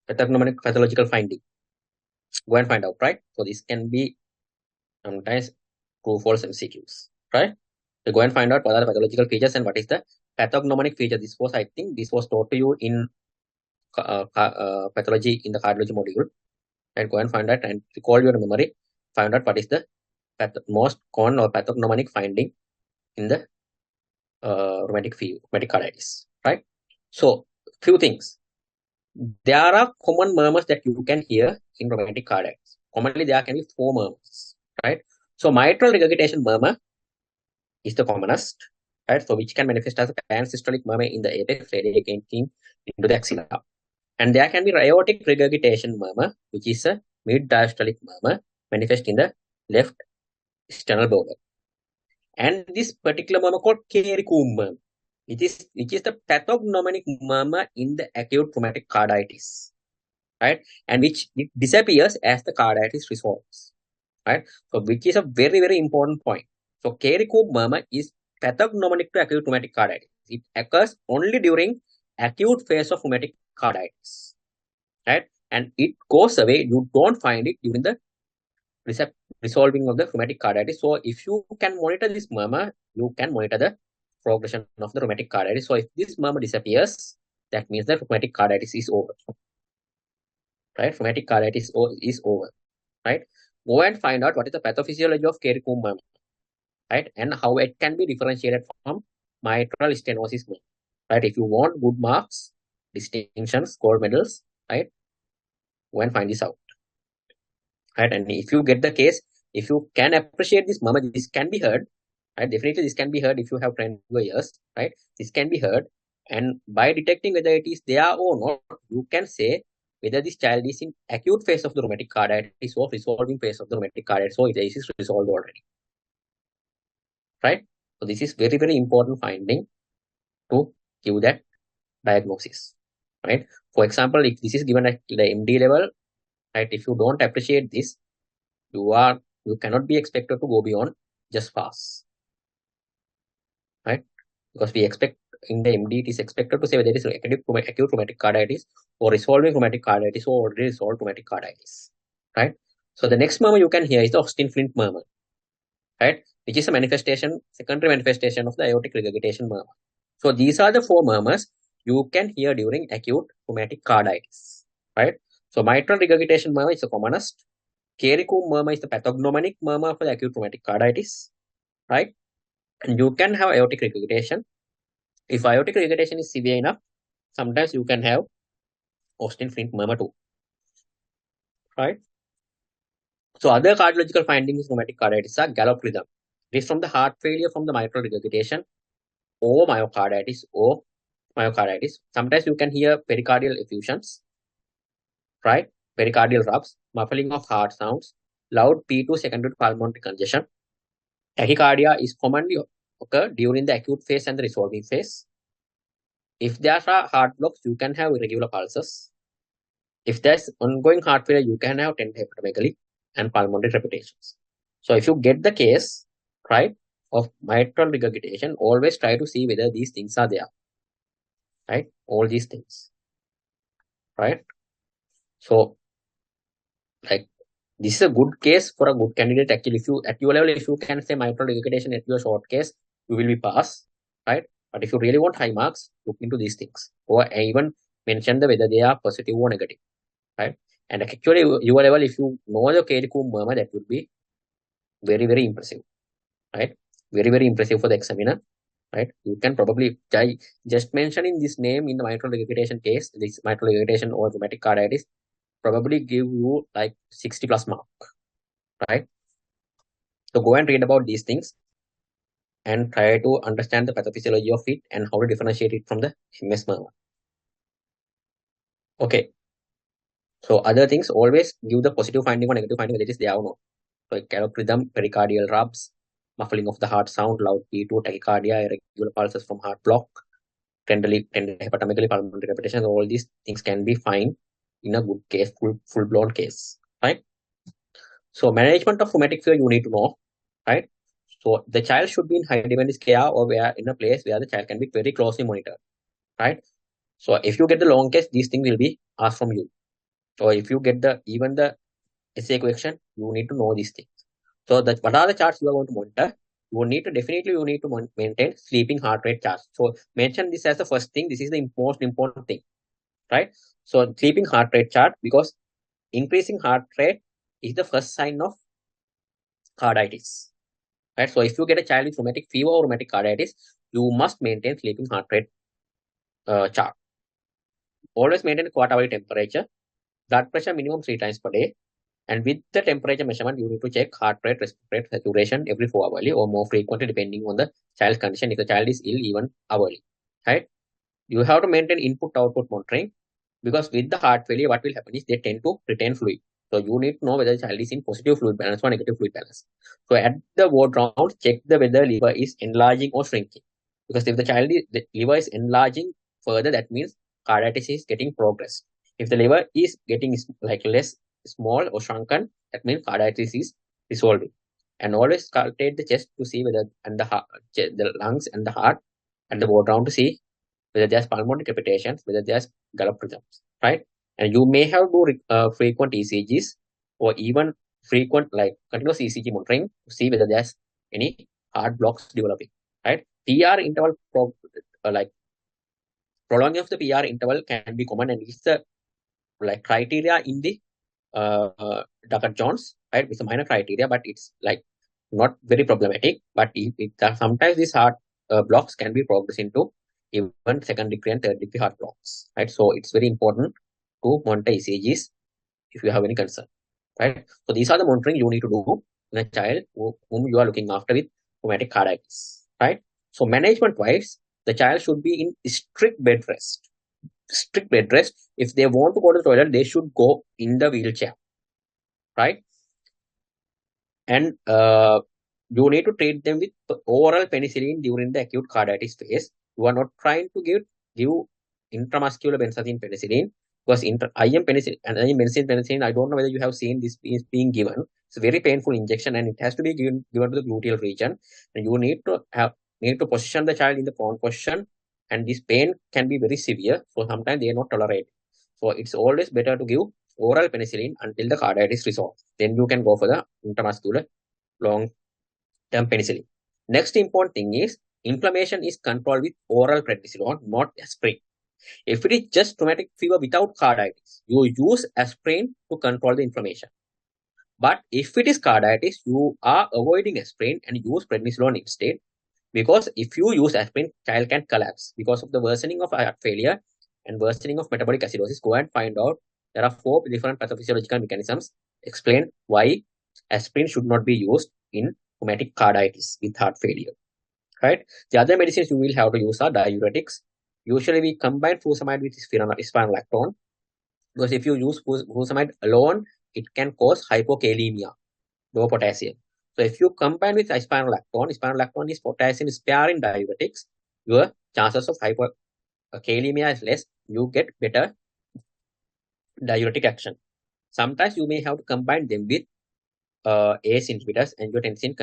Pathognomonic pathological finding. Go and find out, right? So this can be sometimes true false MCQs, right? So go and find out what are the pathological features and what is the pathognomonic feature. This was taught to you in pathology in the cardiology module. And go and find out and recall your memory. Find out what is the most common or pathognomonic finding in the rheumatic carditis, right? So few things. There are common murmurs that you can hear in rheumatic carditis. Commonly, there can be 4 murmurs, right? So mitral regurgitation murmur is the commonest, right? So which can manifest as a pansystolic murmur in the apex radiating into the axilla. And there can be aortic regurgitation murmur, which is a mid-diastolic murmur manifest in the left sternal border. And this particular murmur called Kericum murmur, which is the pathognomonic murmur in the acute rheumatic carditis, right? And which it disappears as the carditis resolves, right? So which is a very, very important point. So Kericum murmur is pathognomonic to acute rheumatic carditis. It occurs only during acute phase of rheumatic carditis, right? And it goes away. You don't find it during the resolving of the rheumatic carditis. So if you can monitor this murmur, you can monitor the progression of the rheumatic carditis. So if this murmur disappears, that means the rheumatic carditis is over, right? Rheumatic carditis is over, right? Go and find out what is the pathophysiology of Kericum murmur, right? And how it can be differentiated from mitral stenosis murmur, right? If you want good marks, distinctions, gold medals, right? Go and find this out, right? And if you get the case, if you can appreciate this murmur, this can be heard, right? Definitely this can be heard if you have trained your ears, right? This can be heard, and by detecting whether it is there or not, you can say whether this child is in acute phase of the rheumatic carditis or resolving phase of the rheumatic carditis, so this is resolved already, right? So this is very, very important finding to give that diagnosis, right? For example, if this is given at the MD level, right? If you don't appreciate this, you cannot be expected to go beyond just pass, right? Because we expect in the MD, it is expected to say whether it is acute rheumatic carditis or resolving rheumatic carditis or already resolved rheumatic carditis, right? So the next murmur you can hear is the Austin-Flint murmur, right? Which is a secondary manifestation of the aortic regurgitation murmur. So these are the 4 murmurs you can hear during acute rheumatic carditis, right? So mitral regurgitation murmur is the commonest. Kericum murmur is the pathognomonic murmur for the acute rheumatic carditis, right? And you can have aortic regurgitation. If aortic regurgitation is severe enough, sometimes you can have Austin-Flint murmur too, right? So other cardiological findings in rheumatic carditis are gallop rhythm. It is from the heart failure from the mitral regurgitation or myocarditis. Sometimes you can hear pericardial effusions, right? Pericardial rubs, muffling of heart sounds, loud P2 secondary pulmonary congestion. Tachycardia is commonly occur during the acute phase and the resolving phase. If there are heart blocks, you can have irregular pulses. If there's ongoing heart failure, you can have tender hepatomegaly and pulmonary crepitations. So if you get the case, right, of mitral regurgitation, always try to see whether these things are there, right? All these things, right? So, like, this is a good case for a good candidate. Actually, if you at your level, if you can say mitral regurgitation at your short case, you will be passed, right? But if you really want high marks, look into these things, or even mention whether they are positive or negative, right? And actually, your level, if you know the Kericum murmur, that would be very, very impressive, right? Very, very impressive for the examiner, right? You can probably just mentioning this name in the mitral regurgitation case, this mitral regurgitation or rheumatic carditis, probably give you like 60 plus mark, right? So go and read about these things and try to understand the pathophysiology of it and how to differentiate it from the MS murmur. Okay. So other things, always give the positive finding or negative finding whether it is there or not. So gallop rhythm, pericardial rubs, muffling of the heart sound, loud P2, tachycardia, irregular pulses from heart block, tender hepatomegaly, pulmonary crepitations. All these things can be fine in a good case, full-blown case, right? So management of rheumatic fever, you need to know, right? So the child should be in high dependence care or in a place where the child can be very closely monitored, right? So if you get the long case, these things will be asked from you. So if you get even the essay question, you need to know these things. So what are the charts you are going to monitor? You need to maintain sleeping heart rate charts. So mention this as the first thing. This is the most important thing, right? So sleeping heart rate chart, because increasing heart rate is the first sign of carditis, right? So if you get a child with rheumatic fever or rheumatic carditis, you must maintain sleeping heart rate chart. Always maintain quarter-hourly temperature, blood pressure minimum 3 times per day, and with the temperature measurement, you need to check heart rate, respiratory rate, saturation every 4 hourly or more frequently depending on the child's condition. If the child is ill, even hourly, right? You have to maintain input-output monitoring, because with the heart failure, what will happen is they tend to retain fluid. So you need to know whether the child is in positive fluid balance or negative fluid balance. So at the ward round, check whether liver is enlarging or shrinking. Because if the liver is enlarging further, that means carditis is getting progressed. If the liver is getting like less small or shrunken, that means carditis is resolving. And always calculate the chest to see whether, and the heart, the lungs and the heart at the ward round to see whether there's pulmonary crepitations, whether there's gallop rhythms, right? And you may have to do frequent ECGs or even frequent like continuous ECG monitoring to see whether there's any heart blocks developing, right? PR interval, like prolonging of the PR interval can be common, and it's the like criteria in the Duct-Jones, right? It's a minor criteria, but it's like not very problematic. But sometimes these heart blocks can be progressed into even second degree and third degree heart blocks, right? So it's very important to monitor ECGs if you have any concern, right? So these are the monitoring you need to do in a child whom you are looking after with rheumatic carditis, right? So management wise, the child should be in strict bed rest. Strict bed rest. If they want to go to the toilet, they should go in the wheelchair, right? And you need to treat them with oral penicillin during the acute carditis phase. You are not trying to give intramuscular benzathine penicillin, because IM penicillin and IM penicillin, I don't know whether you have seen this is being given. It's a very painful injection, and it has to be given to the gluteal region. And you need to position the child in the prone position, and this pain can be very severe. So sometimes they are not tolerated. So it's always better to give oral penicillin until the carditis resolves. Then you can go for the intramuscular long-term penicillin. Next important thing is inflammation is controlled with oral prednisolone, not aspirin. If it is just rheumatic fever without carditis, you use aspirin to control the inflammation. But if it is carditis, you are avoiding aspirin and use prednisolone instead. Because if you use aspirin, child can collapse because of the worsening of heart failure and worsening of metabolic acidosis. Go and find out. There are 4 different pathophysiological mechanisms explain why aspirin should not be used in rheumatic carditis with heart failure, right? The other medicines you will have to use are diuretics. Usually we combine furosemide with spironolactone, because if you use furosemide alone, it can cause hypokalemia, low potassium. So if you combine with spironolactone is potassium sparing diuretics, your chances of hypokalemia is less. You get better diuretic action. Sometimes you may have to combine them with ACE inhibitors, angiotensin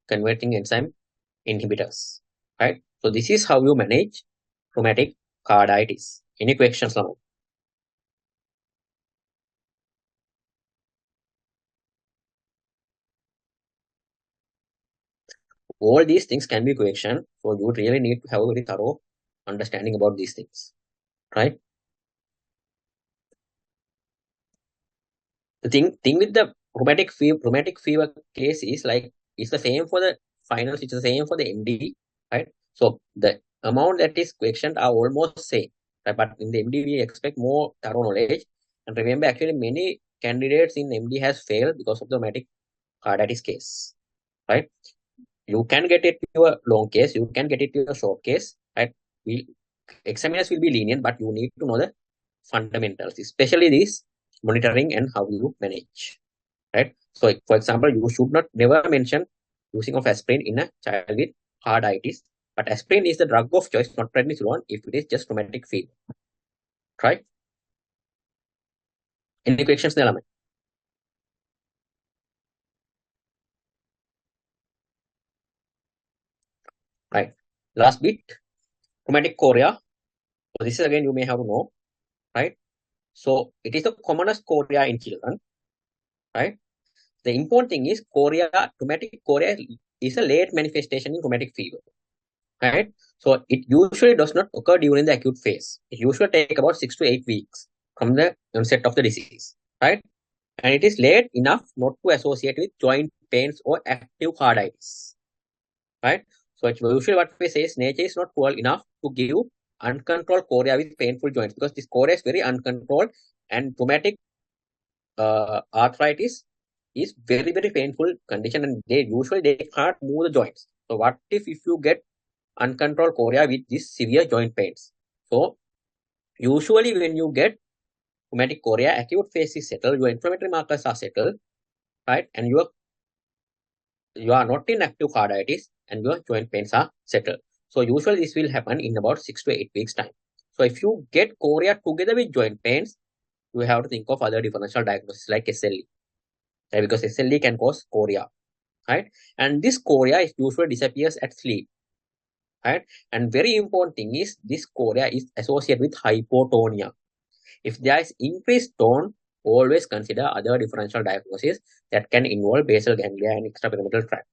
converting enzyme inhibitors, right? So this is how you manage rheumatic carditis. Any questions now? All these things can be questioned, so you really need to have a very thorough understanding about these things, right? The thing with the rheumatic fever case is like it's the same for the finals, it's the same for the MD, right? So the amount that is questioned are almost same, right? But in the MD we expect more thorough knowledge. And remember, actually many candidates in MD has failed because of the rheumatic carditis case, right? You can get it to your long case, you can get it to your short case, right? Examiners will be lenient, but you need to know the fundamentals, especially this monitoring and how you manage, right? So for example, you should not never mention using of aspirin in a child with carditis, but aspirin is the drug of choice, not prednisolone, if it is just rheumatic fever, right? Any questions there, Laman? Right, last bit, rheumatic chorea. So this is again you may have to know, right? So it is the commonest chorea in children, right? the important thing is rheumatic chorea is a late manifestation in rheumatic fever, right? So it usually does not occur during the acute phase. It usually take about 6 to 8 weeks from the onset of the disease, right? And it is late enough not to associate with joint pains or active carditis, right? So it's usually what we say is nature is not cruel enough to give uncontrolled chorea with painful joints, because this chorea is very uncontrolled, and rheumatic arthritis is very, very painful condition, and they can't move the joints. So what if you get uncontrolled chorea with this severe joint pains? So usually when you get rheumatic chorea, acute phase is settled, your inflammatory markers are settled, right? And you are not in active carditis, and your joint pains are settled. So usually this will happen in about 6 to 8 weeks time. So if you get chorea together with joint pains, you have to think of other differential diagnosis like SLE, right? Because SLE can cause chorea, right? And this chorea usually disappears at sleep, right? And very important thing is this chorea is associated with hypotonia. If there is increased tone, always consider other differential diagnosis that can involve basal ganglia and extrapyramidal tract,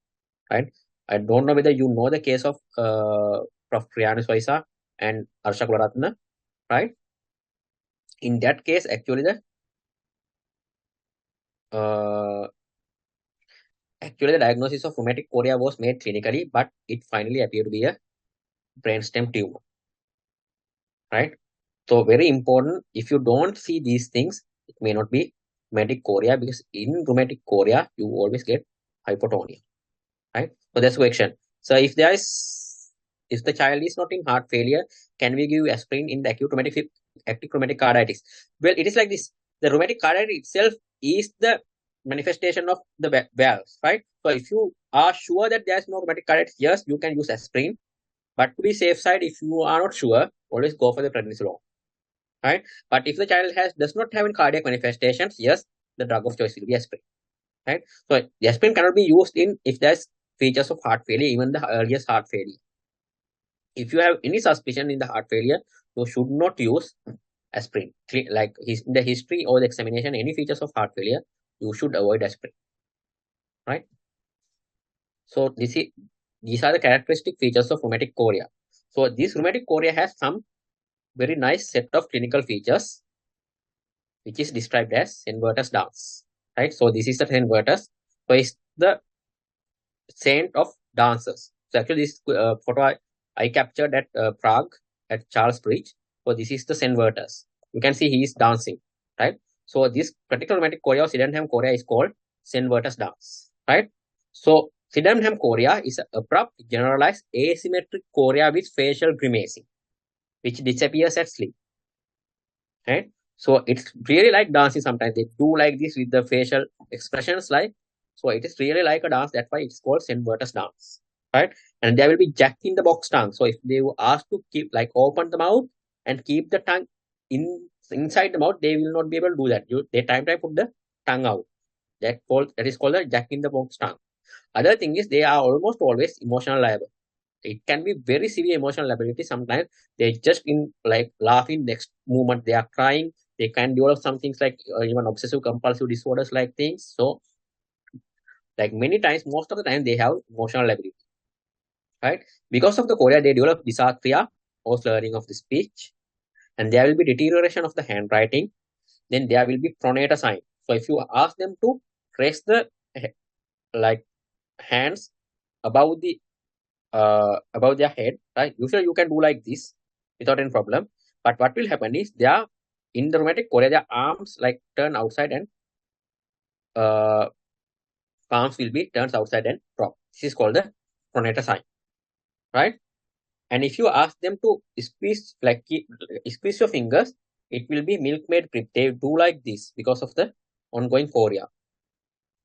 right? I don't know whether you know the case of Prof. Trianus Vaisa and Arsha Kularatna, right? In that case, actually the diagnosis of rheumatic chorea was made clinically, but it finally appeared to be a brainstem tumor, right? So very important, if you don't see these things, it may not be rheumatic chorea, because in rheumatic chorea, you always get hypotonia, right? So that's question. So if the child is not in heart failure, can we give aspirin in the acute rheumatic carditis? Well, it is like this. The rheumatic carditis itself is the manifestation of the valves, right? So if you are sure that there is no rheumatic carditis, yes, you can use aspirin. But to be safe side, if you are not sure, always go for the prednisolone, right? But if the child does not have any cardiac manifestations, yes, the drug of choice will be aspirin, right? So the aspirin cannot be used if there's features of heart failure, even the earliest heart failure. If you have any suspicion in the heart failure, you should not use aspirin. Like in the history or the examination, any features of heart failure, you should avoid aspirin, right? So these are the characteristic features of rheumatic chorea. So this rheumatic chorea has some very nice set of clinical features, which is described as Senvertus dance, right? So this is the Senvertus. So it's the saint of dancers. So actually this photo I captured at Prague at Charles Bridge. So this is the Senvertus. You can see he is dancing, right? So this particular rheumatic chorea, Sydenham chorea, is called Senvertus dance, right? So Sydenham chorea is an abrupt, generalized, asymmetric chorea with facial grimacing, which disappears at sleep, right? So it's really like dancing. Sometimes they do like this with the facial expressions, like, so it is really like a dance. That's why it's called Senvertus dance, right? And there will be jack in the box tongue. So if they were asked to keep, like, open the mouth and keep the tongue inside the mouth, they will not be able to do that. They time to put the tongue out. That is called the jack in the box tongue. Other thing is they are almost always emotional liable. It can be very severe emotional liability. Sometimes they just like laughing, next moment they are crying. They can develop some things like even obsessive compulsive disorders like things. So like many times, most of the time they have emotional liability, right? Because of the chorea, they develop dysarthria or slurring of the speech, and there will be deterioration of the handwriting. Then there will be pronator sign. So if you ask them to raise the like hands above their head, right? Usually you can do like this without any problem. But what will happen is in the rheumatic chorea, their arms like turn outside, and palms will be turned outside and drop. This is called the pronator sign, right? And if you ask them to squeeze squeeze your fingers, it will be milkmaid grip. They do like this because of the ongoing chorea,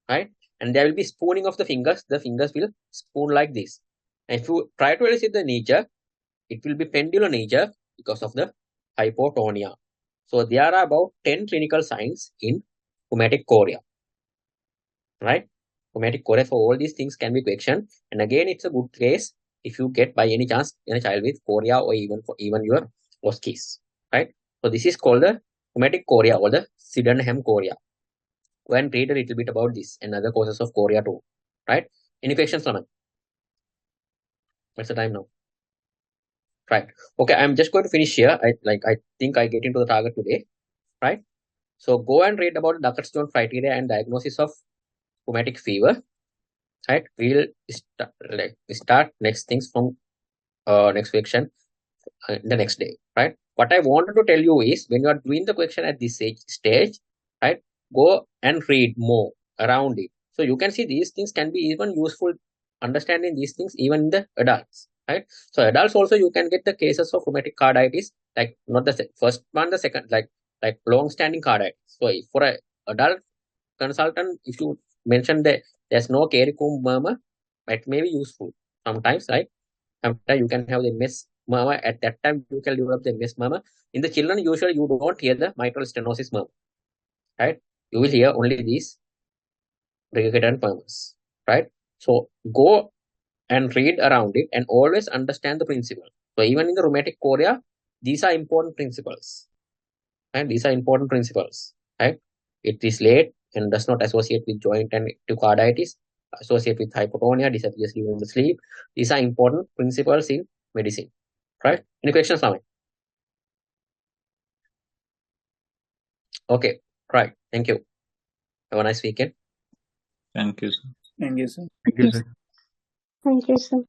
right? And there will be spooning of the fingers. The fingers will spoon like this. And if you try to elicit the knee jerk, it will be pendular knee jerk because of the hypotonia. So there are about 10 clinical signs in rheumatic chorea, right? Rheumatic chorea, for all these things can be questioned. And again, it's a good case if you get by any chance in a child with chorea, or even your Oskis, right? So this is called the rheumatic chorea or the Sydenham chorea. go and read a little bit about this and other causes of chorea too. Right? Any questions, Raman? What's the time now? Right. Okay, I'm just going to finish here. I think I get into the target today. Right? So go and read about Duct-dependent criteria and diagnosis of rheumatic fever. Right? We'll start next things from next section the next day. Right? What I wanted to tell you is when you are doing the question at this stage, right? Go and read more around it. So you can see these things can be even useful understanding these things even in the adults. Right? So adults also you can get the cases of rheumatic carditis, like not the first one, the second, like long-standing carditis. So for an adult consultant, if you mention that there's no caricomb murmur, it may be useful sometimes, right? Sometimes you can have the MS murmur. At that time, you can develop the MS murmur. In the children, usually you don't hear the mitral stenosis murmur, right? You will hear only these recurrent murmurs, right? So go and read around it and always understand the principle. So even in the rheumatic chorea, these are important principles, and these are important principles, right? It is late and does not associate with joint and carditis, associate with hypotonia, disappears during the sleep. These are important principles in medicine, right? Any questions, Amit? Okay, right. Thank you. Have a nice weekend. Thank you, sir. Thank you, sir. Thank you, sir.